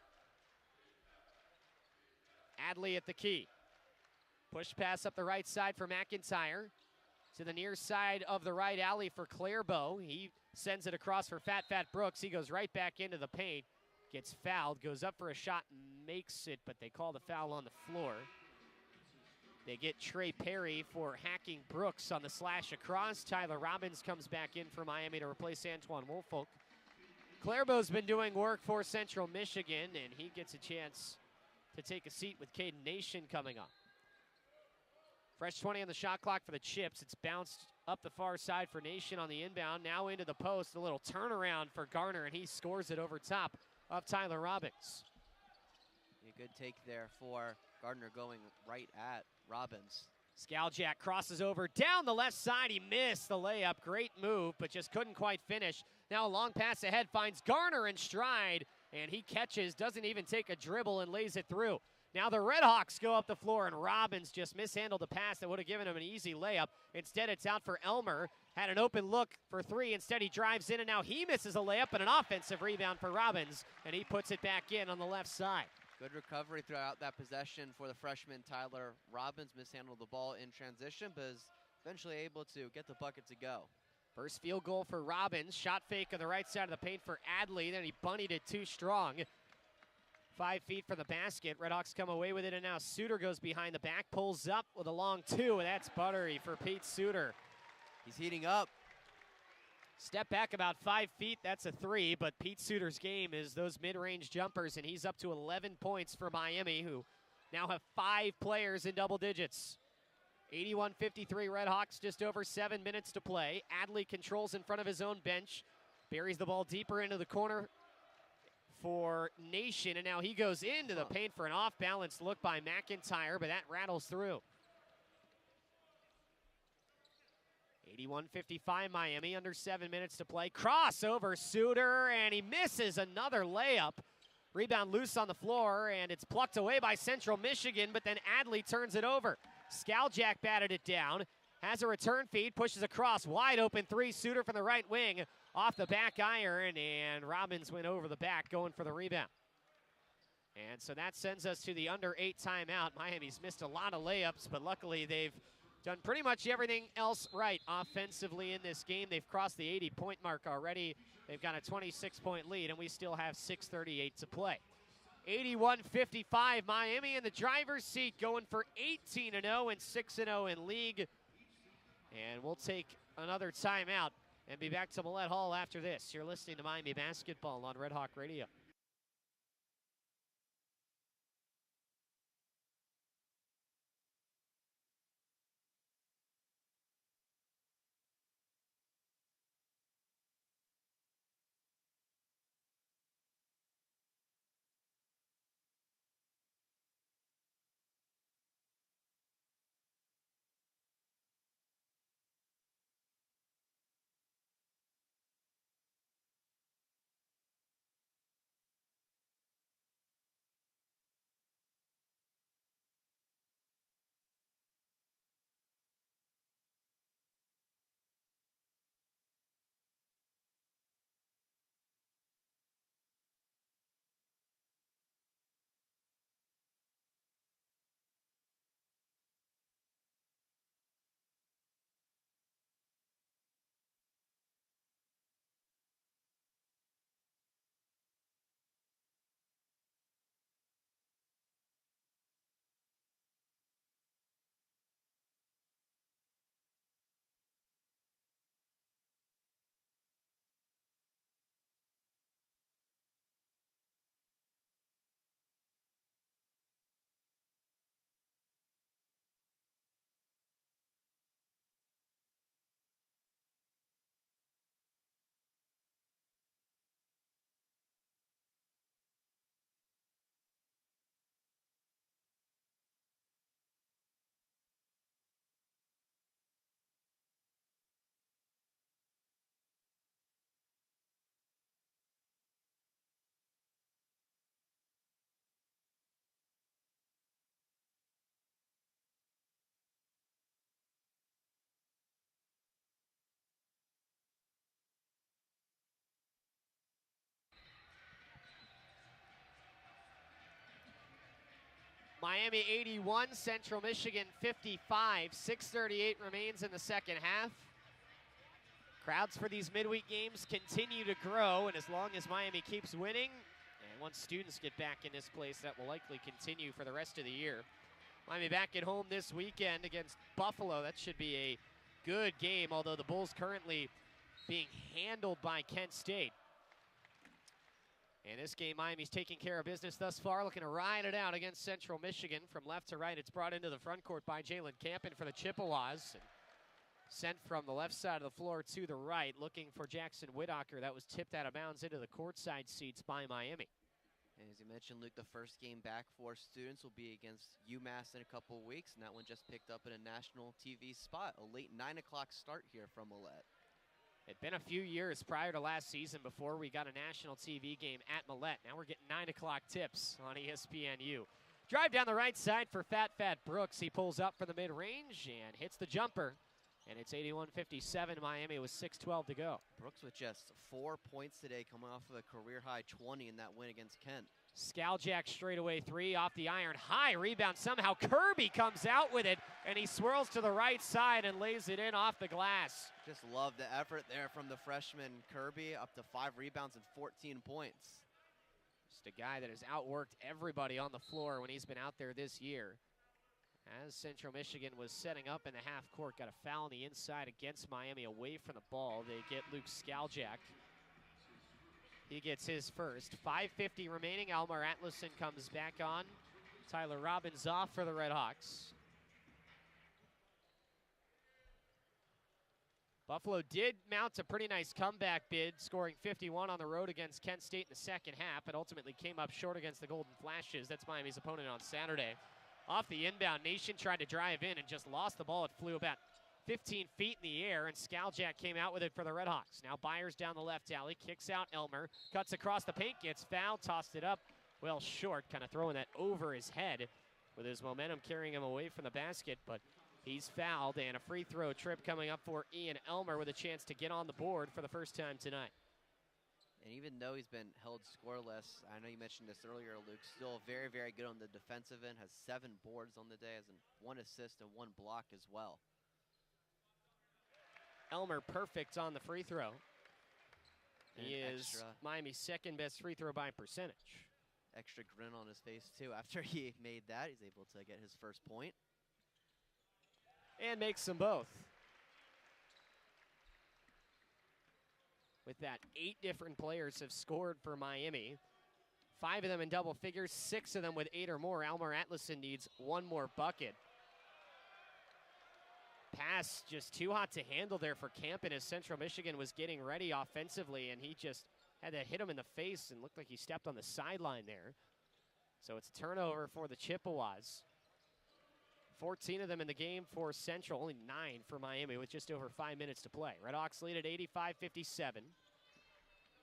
Adley at the key. Push pass up the right side for McIntyre. To the near side of the right alley for Clairbo. He sends it across for Fat Brooks. He goes right back into the paint. Gets fouled, goes up for a shot, makes it, but they call the foul on the floor. They get Trey Perry for hacking Brooks on the slash across. Tyler Robbins comes back in for Miami to replace Antoine Woolfolk. Clairbo's been doing work for Central Michigan, and he gets a chance to take a seat with Caden Nation coming up. Fresh 20 on the shot clock for the Chips. It's bounced up the far side for Nation on the inbound. Now into the post, a little turnaround for Garner, and he scores it over top of Tyler Robbins. A good take there for Gardner, going right at Robbins. Skaljak crosses over down the left side. He missed the layup. Great move, but just couldn't quite finish. Now a long pass ahead finds Garner in stride, and he catches, doesn't even take a dribble, and lays it through. Now the RedHawks go up the floor, and Robbins just mishandled a pass that would have given him an easy layup. Instead, it's out for Elmer. Had an open look for 3. Instead, he drives in, and now he misses a layup, and an offensive rebound for Robbins, and he puts it back in on the left side. Good recovery throughout that possession for the freshman Tyler Robbins. Mishandled the ball in transition, but is eventually able to get the bucket to go. First field goal for Robbins. Shot fake on the right side of the paint for Adley. Then he bunnied it too strong. 5 feet from the basket. RedHawks come away with it, and now Suter goes behind the back, pulls up with a long 2, and that's buttery for Pete Suter. He's heating up. Step back about 5 feet, that's a 3, but Pete Suter's game is those mid-range jumpers, and he's up to 11 points for Miami, who now have 5 players in double digits. 81-53 RedHawks, just over 7 minutes to play. Adley controls in front of his own bench, buries the ball deeper into the corner for Nation, and now he goes into the paint for an off-balance look by McIntyre, but that rattles through. 81-55 Miami, under 7 minutes to play. Crossover Suter, and he misses another layup. Rebound loose on the floor, and it's plucked away by Central Michigan, but then Adley turns it over. Skaljak batted it down, has a return feed, pushes across, wide open three, Suter from the right wing, off the back iron, and Robbins went over the back going for the rebound. And so that sends us to the under 8 timeout. Miami's missed a lot of layups, but luckily they've done pretty much everything else right offensively in this game. They've crossed the 80-point mark already. They've got a 26-point lead, and we still have 6:38 to play. 81-55, Miami in the driver's seat, going for 18-0 and 6-0 in league. And we'll take another timeout and be back to Millett Hall after this. You're listening to Miami Basketball on Red Hawk Radio. Miami 81, Central Michigan 55. 6:38 remains in the second half. Crowds for these midweek games continue to grow, and as long as Miami keeps winning, and once students get back in this place, that will likely continue for the rest of the year. Miami back at home this weekend against Buffalo. That should be a good game, although the Bulls currently being handled by Kent State. In this game, Miami's taking care of business thus far, looking to ride it out against Central Michigan. From left to right, it's brought into the front court by Jalen Campen for the Chippewas. And sent from the left side of the floor to the right, looking for Jackson Whitaker. That was tipped out of bounds into the courtside seats by Miami. And as you mentioned, Luke, the first game back for students will be against UMass in a couple of weeks, and that one just picked up in a national TV spot. A late 9 o'clock start here from Millett. It'd been a few years prior to last season before we got a national TV game at Millett. Now we're getting 9 o'clock tips on ESPNU. Drive down the right side for Fat Brooks. He pulls up for the mid-range and hits the jumper. And it's 81-57 Miami with 6:12 to go. Brooks with just 4 points today, coming off of a career-high 20 in that win against Kent. Skaljak straightaway three off the iron. High rebound. Somehow Kirby comes out with it, and he swirls to the right side and lays it in off the glass. Just love the effort there from the freshman Kirby, up to 5 rebounds and 14 points. Just a guy that has outworked everybody on the floor when he's been out there this year. As Central Michigan was setting up in the half court, got a foul on the inside against Miami away from the ball. They get Luke Skaljak. He gets his first. 5:50 remaining. Almar Atlason comes back on. Tyler Robbins off for the RedHawks. Buffalo did mount a pretty nice comeback bid, scoring 51 on the road against Kent State in the second half, but ultimately came up short against the Golden Flashes. That's Miami's opponent on Saturday. Off the inbound, Nation tried to drive in and just lost the ball. It flew about 15 feet in the air, and Skaljack came out with it for the RedHawks. Now Byers down the left alley, kicks out Elmer, cuts across the paint, gets fouled, tossed it up well short, kind of throwing that over his head with his momentum carrying him away from the basket, but he's fouled, and a free throw trip coming up for Ian Elmer with a chance to get on the board for the first time tonight. And even though he's been held scoreless, I know you mentioned this earlier, Luke, still very, very good on the defensive end, has 7 boards on the day, has 1 assist and 1 block as well. Elmer perfect on the free throw. He is extra, Miami's second best free throw by percentage. Extra grin on his face too. After he made that, he's able to get his first point. And makes them both. With that, 8 different players have scored for Miami. 5 of them in double figures, 6 of them with 8 or more. Elmer Atlason needs 1 more bucket. Pass just too hot to handle there for Campen as Central Michigan was getting ready offensively, and he just had to hit him in the face and looked like he stepped on the sideline there. So it's a turnover for the Chippewas. 14 of them in the game for Central, only 9 for Miami with just over 5 minutes to play. RedHawks lead at 85-57.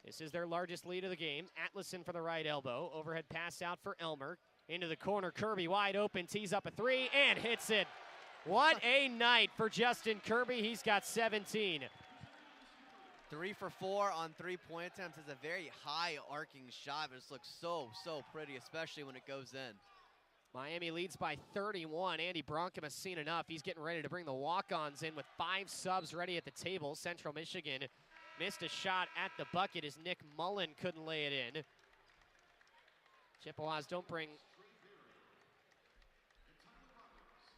This is their largest lead of the game. Atlason for the right elbow. Overhead pass out for Elmer. Into the corner, Kirby wide open, tees up a 3 and hits it. What a night for Justin Kirby. He's got 17. 3 for 4 on 3-point attempts. It's a very high arcing shot, but it looks so pretty, especially when it goes in. Miami leads by 31. Andy Bronkham has seen enough. He's getting ready to bring the walk-ons in with 5 subs ready at the table. Central Michigan missed a shot at the bucket as Nick Mullen couldn't lay it in. Chippewas don't bring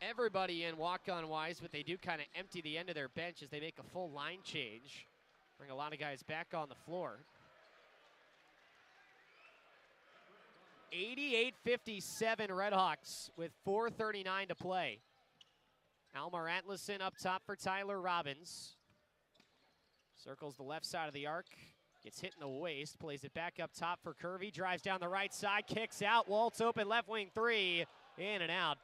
everybody in walk-on wise, but they do kind of empty the end of their bench as they make a full line change. Bring a lot of guys back on the floor. 88-57 RedHawks with 4:39 to play. Elmer Atlason up top for Tyler Robbins. Circles the left side of the arc. Gets hit in the waist. Plays it back up top for Kirby. Drives down the right side. Kicks out. Waltz open left wing 3. In and out.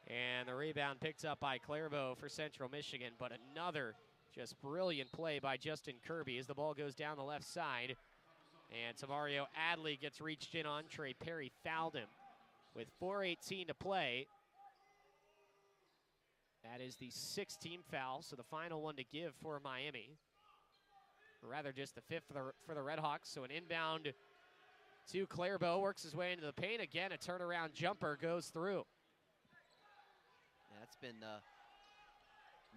And the rebound picked up by Clairvaux for Central Michigan. But another just brilliant play by Justin Kirby as the ball goes down the left side. And Tamario Adley gets reached in on. Trey Perry fouled him with 4:18 to play. That is the 6th team foul, so the final one to give for Miami. Or rather just the 5th for the RedHawks. So an inbound to Clairvaux, works his way into the paint. Again, a turnaround jumper goes through. That's been the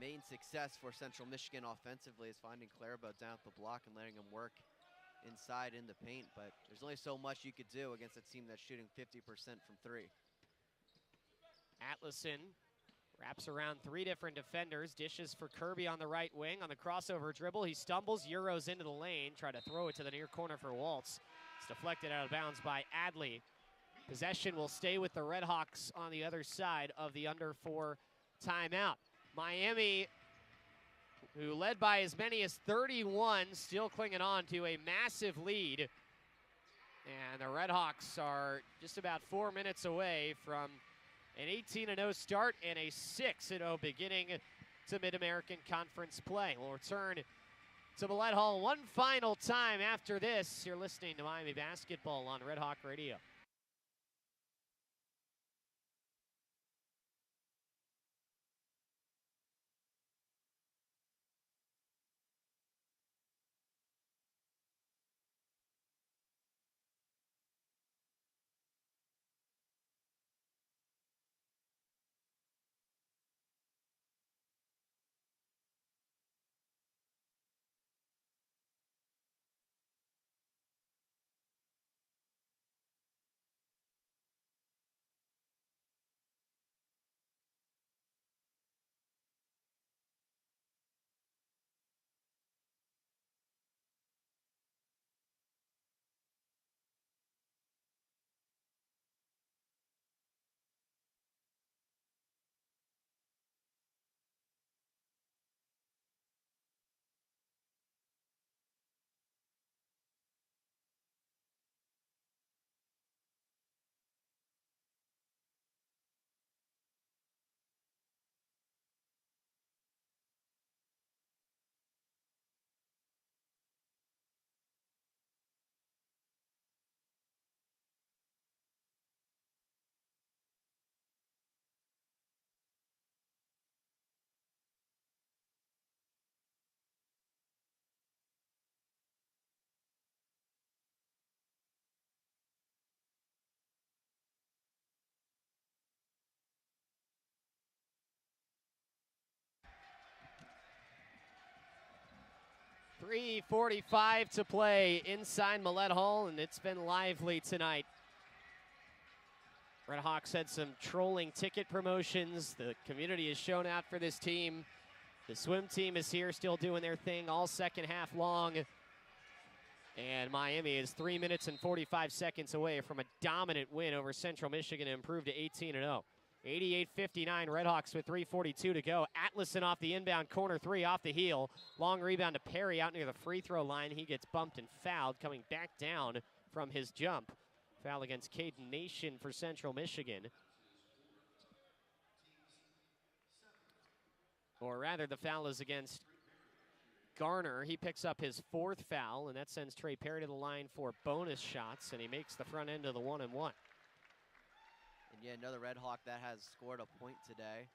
main success for Central Michigan offensively, is finding Clairvaux down at the block and letting him work inside in the paint, but there's only so much you could do against a team that's shooting 50% from 3. Atlason wraps around 3 different defenders, dishes for Kirby on the right wing. On the crossover dribble, he stumbles, Euros into the lane, try to throw it to the near corner for Waltz. It's deflected out of bounds by Adley. Possession will stay with the RedHawks on the other side of the under 4 timeout. Miami, who led by as many as 31, still clinging on to a massive lead. And the RedHawks are just about 4 minutes away from an 18-0 start and a 6-0 beginning to Mid-American Conference play. We'll return to Millett Hall one final time after this. You're listening to Miami Basketball on Red Hawk Radio. 3:45 to play inside Millett Hall, and it's been lively tonight. RedHawks had some trolling ticket promotions. The community has shown out for this team. The swim team is here still doing their thing all second half long. And Miami is 3 minutes and 45 seconds away from a dominant win over Central Michigan and improved to 18-0. 88-59, RedHawks with 3:42 to go. Atlason off the inbound corner three off the heel. Long rebound to Perry out near the free throw line. He gets bumped and fouled, coming back down from his jump. Foul against Caden Nation for Central Michigan. Or rather, the foul is against Garner. He picks up his fourth foul, and that sends Trey Perry to the line for bonus shots, and he makes the front end of the 1-1. And yeah, another RedHawk that has scored a point today,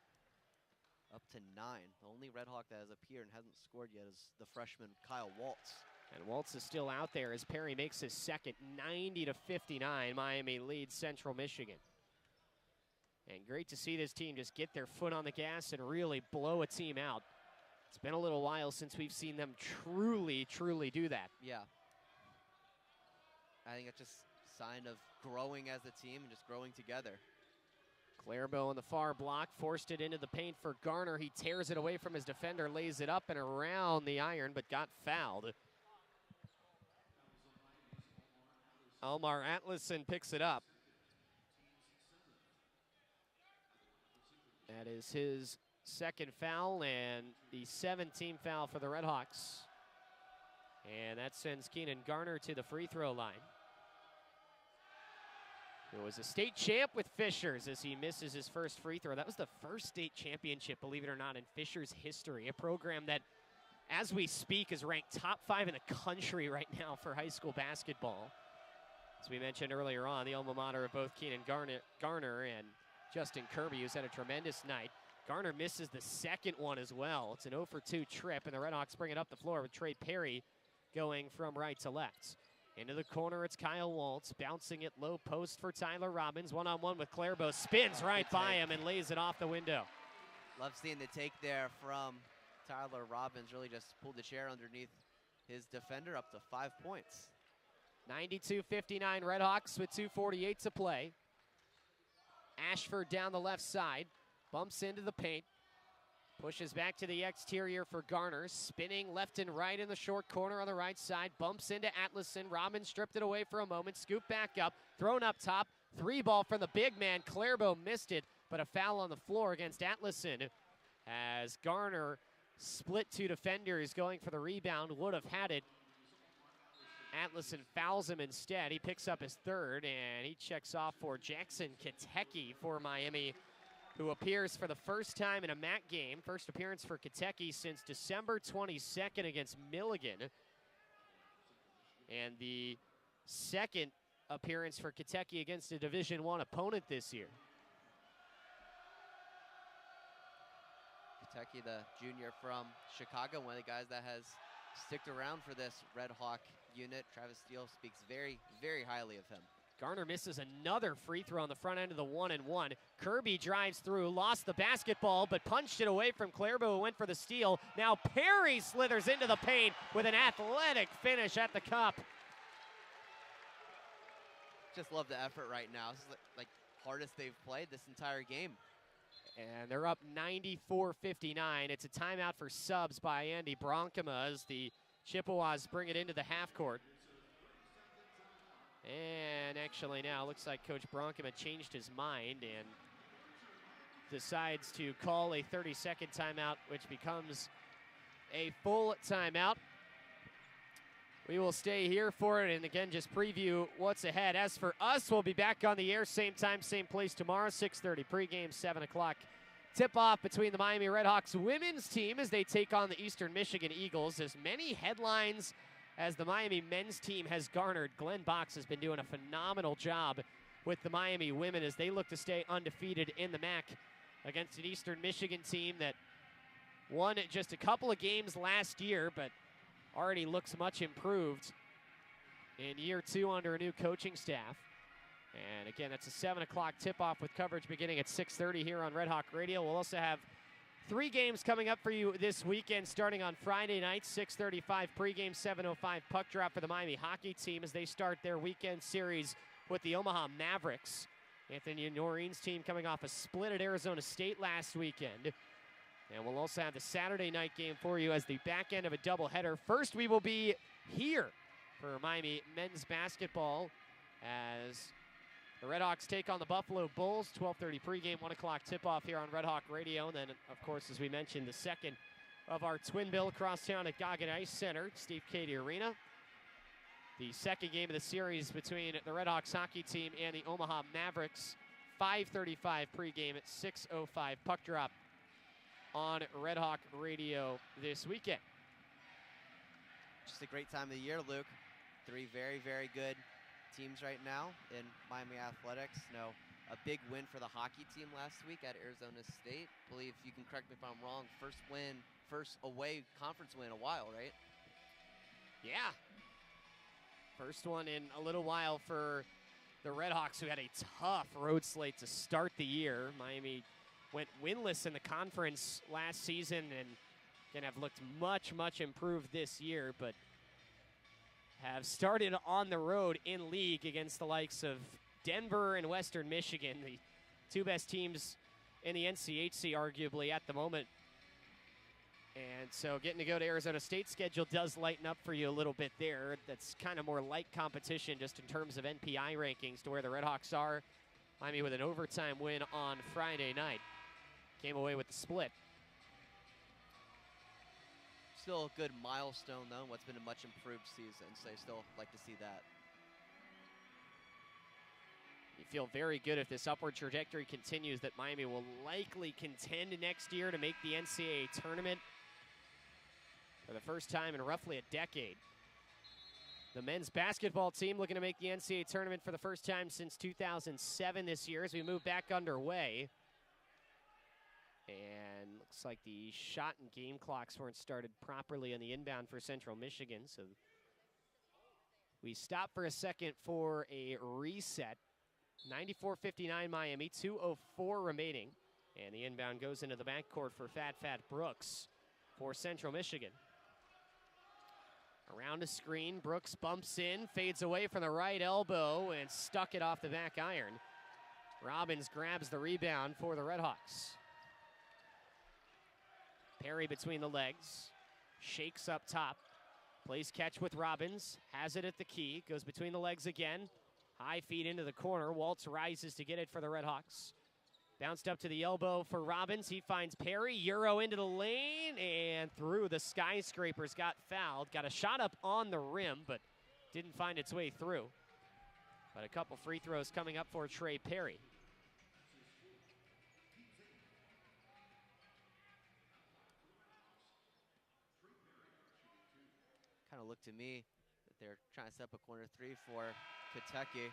up to 9. The only RedHawk that has appeared and hasn't scored yet is the freshman Kyle Waltz. And Waltz is still out there as Perry makes his second. 90-59, Miami leads Central Michigan. And great to see this team just get their foot on the gas and really blow a team out. It's been a little while since we've seen them truly do that. Yeah. I think it's just a sign of growing as a team and just growing together. Clairbo on the far block, forced it into the paint for Garner. He tears it away from his defender, lays it up and around the iron, but got fouled. Omar Atlason picks it up. That is his second foul and the 17th foul for the RedHawks. And that sends Keenan Garner to the free throw line. It was a state champ with Fishers as he misses his first free throw. That was the first state championship, believe it or not, in Fishers history. A program that, as we speak, is ranked top 5 in the country right now for high school basketball. As we mentioned earlier on, the alma mater of both Keenan Garner and Justin Kirby, who's had a tremendous night. Garner misses the second one as well. It's an 0 for 2 trip, and the RedHawks bring it up the floor with Trey Perry going from right to left. Into the corner, it's Kyle Waltz, bouncing it low post for Tyler Robbins. One-on-one with Clairbo, spins right by him and lays it off the window. Love seeing the take there from Tyler Robbins. Really just pulled the chair underneath his defender, up to 5 points. 92-59 RedHawks with 2:48 to play. Ashford down the left side, bumps into the paint, pushes back to the exterior for Garner, spinning left and right in the short corner on the right side, bumps into Atlason. Robbins stripped it away for a moment, scooped back up, thrown up top, 3-ball from the big man. Clairbo missed it, but a foul on the floor against Atlason as Garner split 2 defenders going for the rebound, would have had it. Atlason fouls him instead. He picks up his third, and he checks off for Jackson Katecki for Miami, who appears for the first time in a MAC game. First appearance for Katecki since December 22nd against Milligan. And the second appearance for Katecki against a Division I opponent this year. Katecki, the junior from Chicago, one of the guys that has sticked around for this RedHawk unit. Travis Steele speaks very highly of him. Garner misses another free throw on the front end of the 1-1. Kirby drives through, lost the basketball, but punched it away from Clairbo, who went for the steal. Now Perry slithers into the paint with an athletic finish at the cup. Just love the effort right now. This is like hardest they've played this entire game. And they're up 94-59. It's a timeout for subs by Andy Bronkema as the Chippewas bring it into the half court. And actually now it looks like Coach Bronkema changed his mind and decides to call a 30-second timeout, which becomes a full timeout. We will stay here for it and again just preview what's ahead. As for us, we'll be back on the air same time, same place tomorrow, 6:30 pregame, 7 o'clock. Tip-off between the Miami RedHawks women's team as they take on the Eastern Michigan Eagles. As many headlines as the Miami men's team has garnered, Glenn Box has been doing a phenomenal job with the Miami women as they look to stay undefeated in the MAC against an Eastern Michigan team that won just a couple of games last year, but already looks much improved in year 2 under a new coaching staff. And again, that's a 7 o'clock tip-off with coverage beginning at 6:30 here on Red Hawk Radio. We'll also have 3 games coming up for you this weekend, starting on Friday night, 6:35 pregame, 7:05 puck drop for the Miami hockey team as they start their weekend series with the Omaha Mavericks. Anthony Noreen's team coming off a split at Arizona State last weekend. And we'll also have the Saturday night game for you as the back end of a doubleheader. First, we will be here for Miami men's basketball as the RedHawks take on the Buffalo Bulls. 12:30 pregame, 1 o'clock tip-off here on RedHawk Radio. And then, of course, as we mentioned, the second of our twin bill crosstown at Goggin Ice Center, Steve Cady Arena. The second game of the series between the RedHawks hockey team and the Omaha Mavericks. 5:35 pregame at 6:05 puck drop on RedHawk Radio this weekend. Just a great time of the year, Luke. 3 very, very good teams right now in Miami Athletics. A big win for the hockey team last week at Arizona State. I believe, you can correct me if I'm wrong, first away conference win in a while, right? Yeah. First one in a little while for the RedHawks, who had a tough road slate to start the year. Miami went winless in the conference last season and can have looked much, much improved this year, but have started on the road in league against the likes of Denver and Western Michigan, the 2 best teams in the NCHC arguably at the moment. And so getting to go to Arizona State's schedule does lighten up for you a little bit there. That's kind of more light competition just in terms of NPI rankings to where the RedHawks are. Miami with an overtime win on Friday night. Came away with the split. Still a good milestone, though, in what's been a much improved season, so I still like to see that. You feel very good if this upward trajectory continues that Miami will likely contend next year to make the NCAA tournament for the first time in roughly a decade. The men's basketball team looking to make the NCAA tournament for the first time since 2007 this year as we move back underway. And looks like the shot and game clocks weren't started properly on the inbound for Central Michigan. So we stop for a second for a reset. 94-59 Miami, 2:04 remaining. And the inbound goes into the backcourt for Fat Brooks for Central Michigan. Around a screen, Brooks bumps in, fades away from the right elbow, and stuck it off the back iron. Robbins grabs the rebound for the RedHawks. Perry between the legs, shakes up top, plays catch with Robbins, has it at the key, goes between the legs again, high feed into the corner, Waltz rises to get it for the RedHawks. Bounced up to the elbow for Robbins, he finds Perry, Euro into the lane, and through the skyscrapers, got fouled, got a shot up on the rim, but didn't find its way through. But a couple free throws coming up for Trey Perry. Kind of looked to me that they're trying to set up a corner 3 for Kentucky.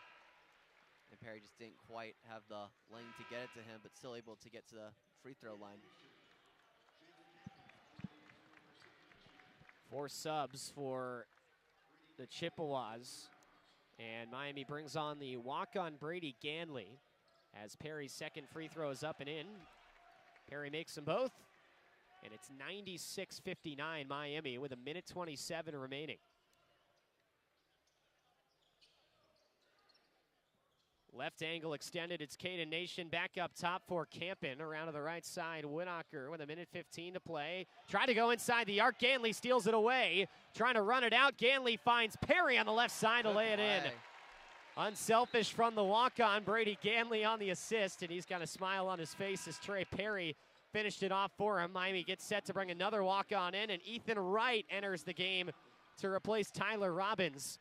And Perry just didn't quite have the lane to get it to him, but still able to get to the free throw line. 4 subs for the Chippewas. And Miami brings on the walk-on Brady Ganley as Perry's second free throw is up and in. Perry makes them both. And it's 96-59 Miami with 1:27 remaining. Left angle extended, it's Caden Nation back up top for Campen. Around to the right side, Winocker with 1:15 to play. Tried to go inside the arc, Ganley steals it away. Trying to run it out, Ganley finds Perry on the left side to lay it in. Unselfish from the walk-on, Brady Ganley on the assist, and he's got a smile on his face as Trey Perry finished it off for him. Miami gets set to bring another walk-on in, and Ethan Wright enters the game to replace Tyler Robbins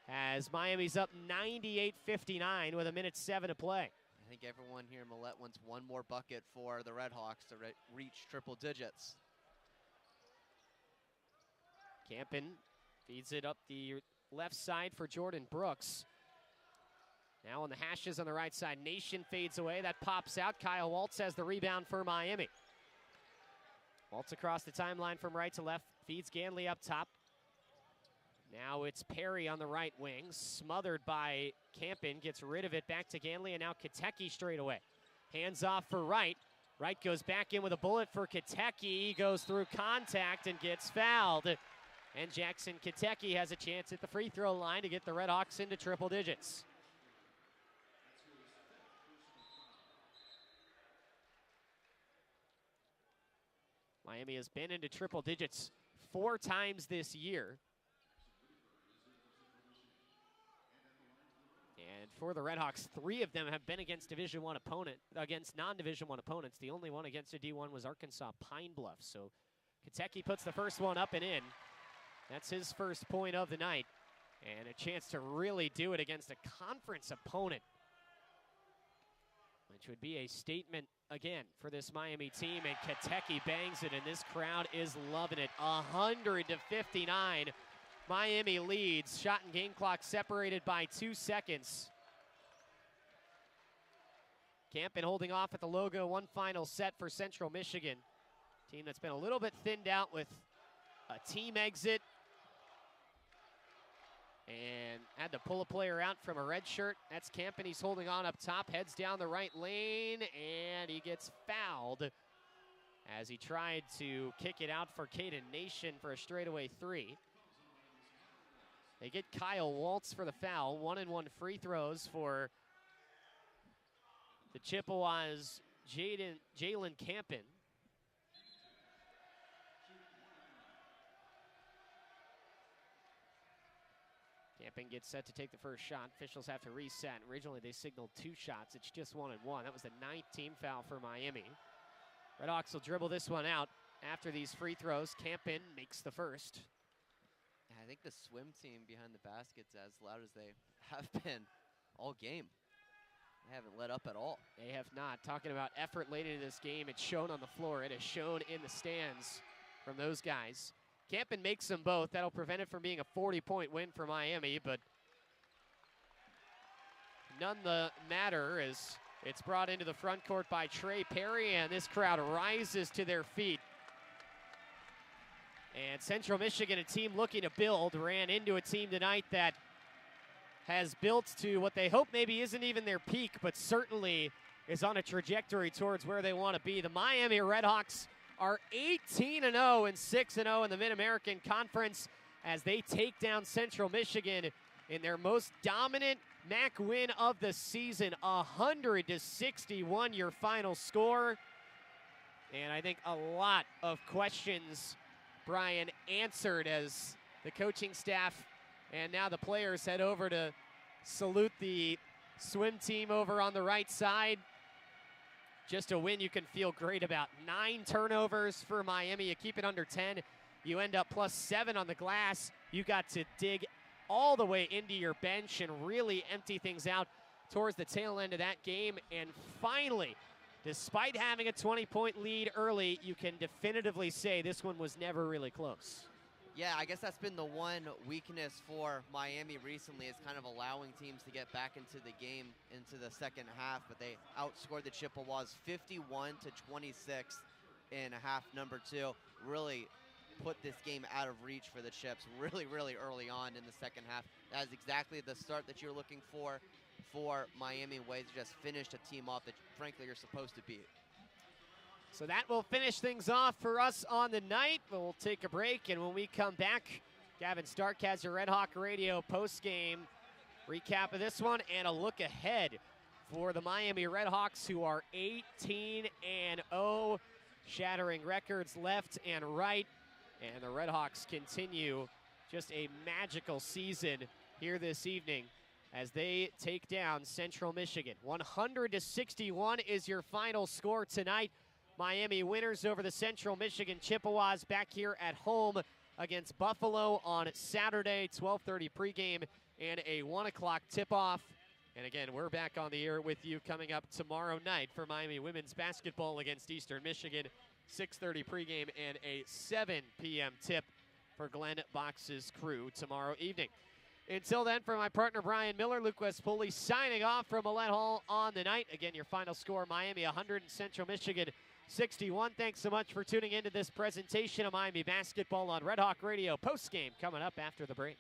as Miami's up 98-59 with 1:07 to play. I think everyone here in Millett wants one more bucket for the RedHawks to reach triple digits. Campen feeds it up the left side for Jordan Brooks. Now on the hashes on the right side, Nation fades away. That pops out. Kyle Waltz has the rebound for Miami. Waltz across the timeline from right to left, feeds Ganley up top. Now it's Perry on the right wing, smothered by Campen, gets rid of it, back to Ganley, and now Katecki straight away. Hands off for Wright. Wright goes back in with a bullet for Kentucky, goes through contact and gets fouled. And Jackson Kentucky has a chance at the free throw line to get the RedHawks into triple digits. Miami has been into triple digits 4 times this year. And for the RedHawks, 3 of them have been against non-Division I opponents. The only one against a D1 was Arkansas Pine Bluff. So Kentucky puts the first one up and in. That's his first point of the night. And a chance to really do it against a conference opponent, which would be a statement again for this Miami team. And Kentucky bangs it, and this crowd is loving it. 100-59. Miami leads. Shot and game clock separated by 2 seconds. Campen holding off at the logo. One final set for Central Michigan. Team that's been a little bit thinned out with a team exit. And had to pull a player out from a red shirt. That's Campen. He's holding on up top. Heads down the right lane. And he gets fouled as he tried to kick it out for Caden Nation for a straightaway 3. They get Kyle Waltz for the foul. 1-and-1 free throws for the Chippewas' Jalen Campen. Campen gets set to take the first shot. Officials have to reset. Originally, they signaled 2 shots. It's just 1-and-1. That was the 9th team foul for Miami. RedHawks will dribble this one out after these free throws. Campen makes the first. I think the swim team behind the basket's as loud as they have been all game. They haven't let up at all. They have not. Talking about effort late into this game, it's shown on the floor. It is shown in the stands from those guys. Campen makes them both. That'll prevent it from being a 40-point win for Miami, but none the matter as it's brought into the front court by Trey Perry, and this crowd rises to their feet. And Central Michigan, a team looking to build, ran into a team tonight that has built to what they hope maybe isn't even their peak, but certainly is on a trajectory towards where they want to be. The Miami RedHawks are 18-0 and 6-0 in the Mid-American Conference as they take down Central Michigan in their most dominant MAC win of the season. 100-61 your final score. And I think a lot of questions Bryan answered as the coaching staff and now the players head over to salute the swim team over on the right side. Just a win you can feel great about. 9 turnovers for Miami. You keep it under 10. You end up +7 on the glass. You got to dig all the way into your bench and really empty things out towards the tail end of that game. And finally, despite having a 20-point lead early, you can definitively say this one was never really close. Yeah, I guess that's been the one weakness for Miami recently, is kind of allowing teams to get back into the game into the second half, but they outscored the Chippewas 51-26 in half number 2. Really put this game out of reach for the Chips really early on in the second half. That is exactly the start that you're looking for Miami, ways to just finish a team off that frankly you're supposed to beat. So that will finish things off for us on the night. We'll take a break, and when we come back, Gavin Stark has your Red Hawk Radio post-game recap of this one and a look ahead for the Miami RedHawks, who are 18-0, shattering records left and right. And the RedHawks continue just a magical season here this evening as they take down Central Michigan. 100-61 is your final score tonight. Miami winners over the Central Michigan Chippewas back here at home against Buffalo on Saturday, 12:30 pregame and a 1 o'clock tip-off. And again, we're back on the air with you coming up tomorrow night for Miami women's basketball against Eastern Michigan, 6:30 pregame and a 7 p.m. tip for Glenn Box's crew tomorrow evening. Until then, for my partner Bryan Miller, Luke West Poley signing off from Millett Hall on the night. Again, your final score, Miami 100 and Central Michigan 61. Thanks so much for tuning into this presentation of Miami basketball on Red Hawk Radio. Postgame coming up after the break.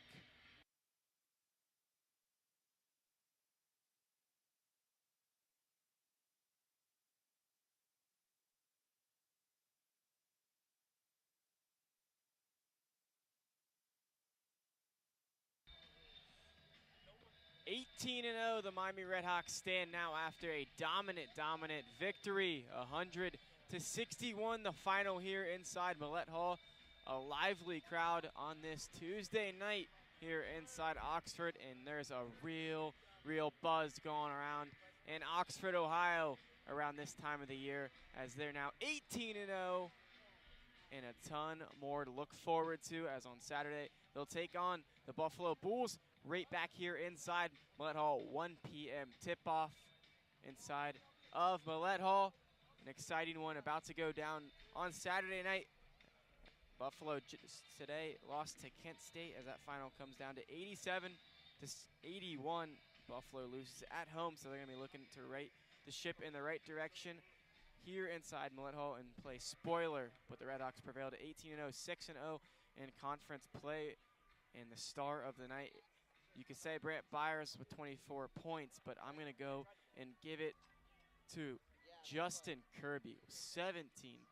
18-0, the Miami RedHawks stand now after a dominant victory, 100-61, the final here inside Millett Hall. A lively crowd on this Tuesday night here inside Oxford, and there's a real buzz going around in Oxford, Ohio around this time of the year, as they're now 18-0 and a ton more to look forward to, as on Saturday they'll take on the Buffalo Bulls right back here inside Millett Hall. 1 p.m. tip-off inside of Millett Hall. An exciting one about to go down on Saturday night. Buffalo today lost to Kent State as that final comes down to 87-81. Buffalo loses at home, so they're going to be looking to right the ship in the right direction here inside Millett Hall and play spoiler. But the RedHawks prevailed at 18-0, 6-0 in conference play. And the star of the night, you could say Brant Byers with 24 points, but I'm going to go and give it to Justin Kirby. 17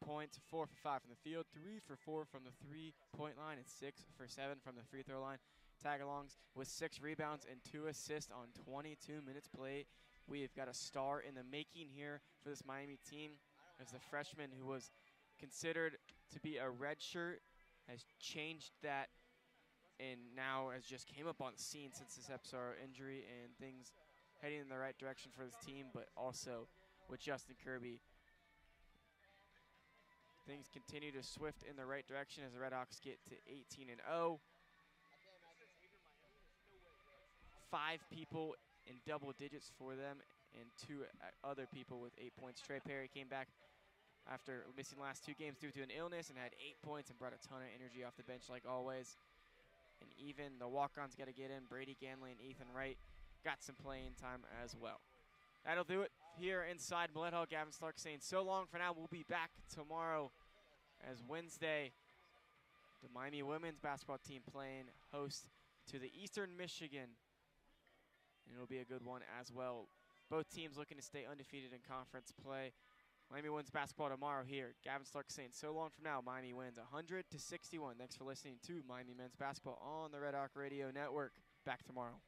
points, 4 for 5 from the field, 3 for 4 from the three-point line, and 6 for 7 from the free throw line. Tagalongs with 6 rebounds and 2 assists on 22 minutes played. We've got a star in the making here for this Miami team, as the freshman who was considered to be a redshirt has changed that and now has just came up on the scene since this episode injury, and things heading in the right direction for this team. But also with Justin Kirby, things continue to swift in the right direction as the RedHawks get to 18-0. 5 people in double digits for them, and 2 other people with 8 points. Trey Perry came back after missing the last 2 games due to an illness and had 8 points and brought a ton of energy off the bench like always. And even the walk-ons got to get in. Brady Ganley and Ethan Wright got some playing time as well. That'll do it here inside Millett Hall. Gavin Stark saying so long for now. We'll be back tomorrow as Wednesday, the Miami women's basketball team playing host to the Eastern Michigan. And it'll be a good one as well. Both teams looking to stay undefeated in conference play. Miami wins basketball tomorrow here. Gavin Stark saying so long from now. Miami wins 100-61. Thanks for listening to Miami men's basketball on the Red Hawk Radio Network. Back tomorrow.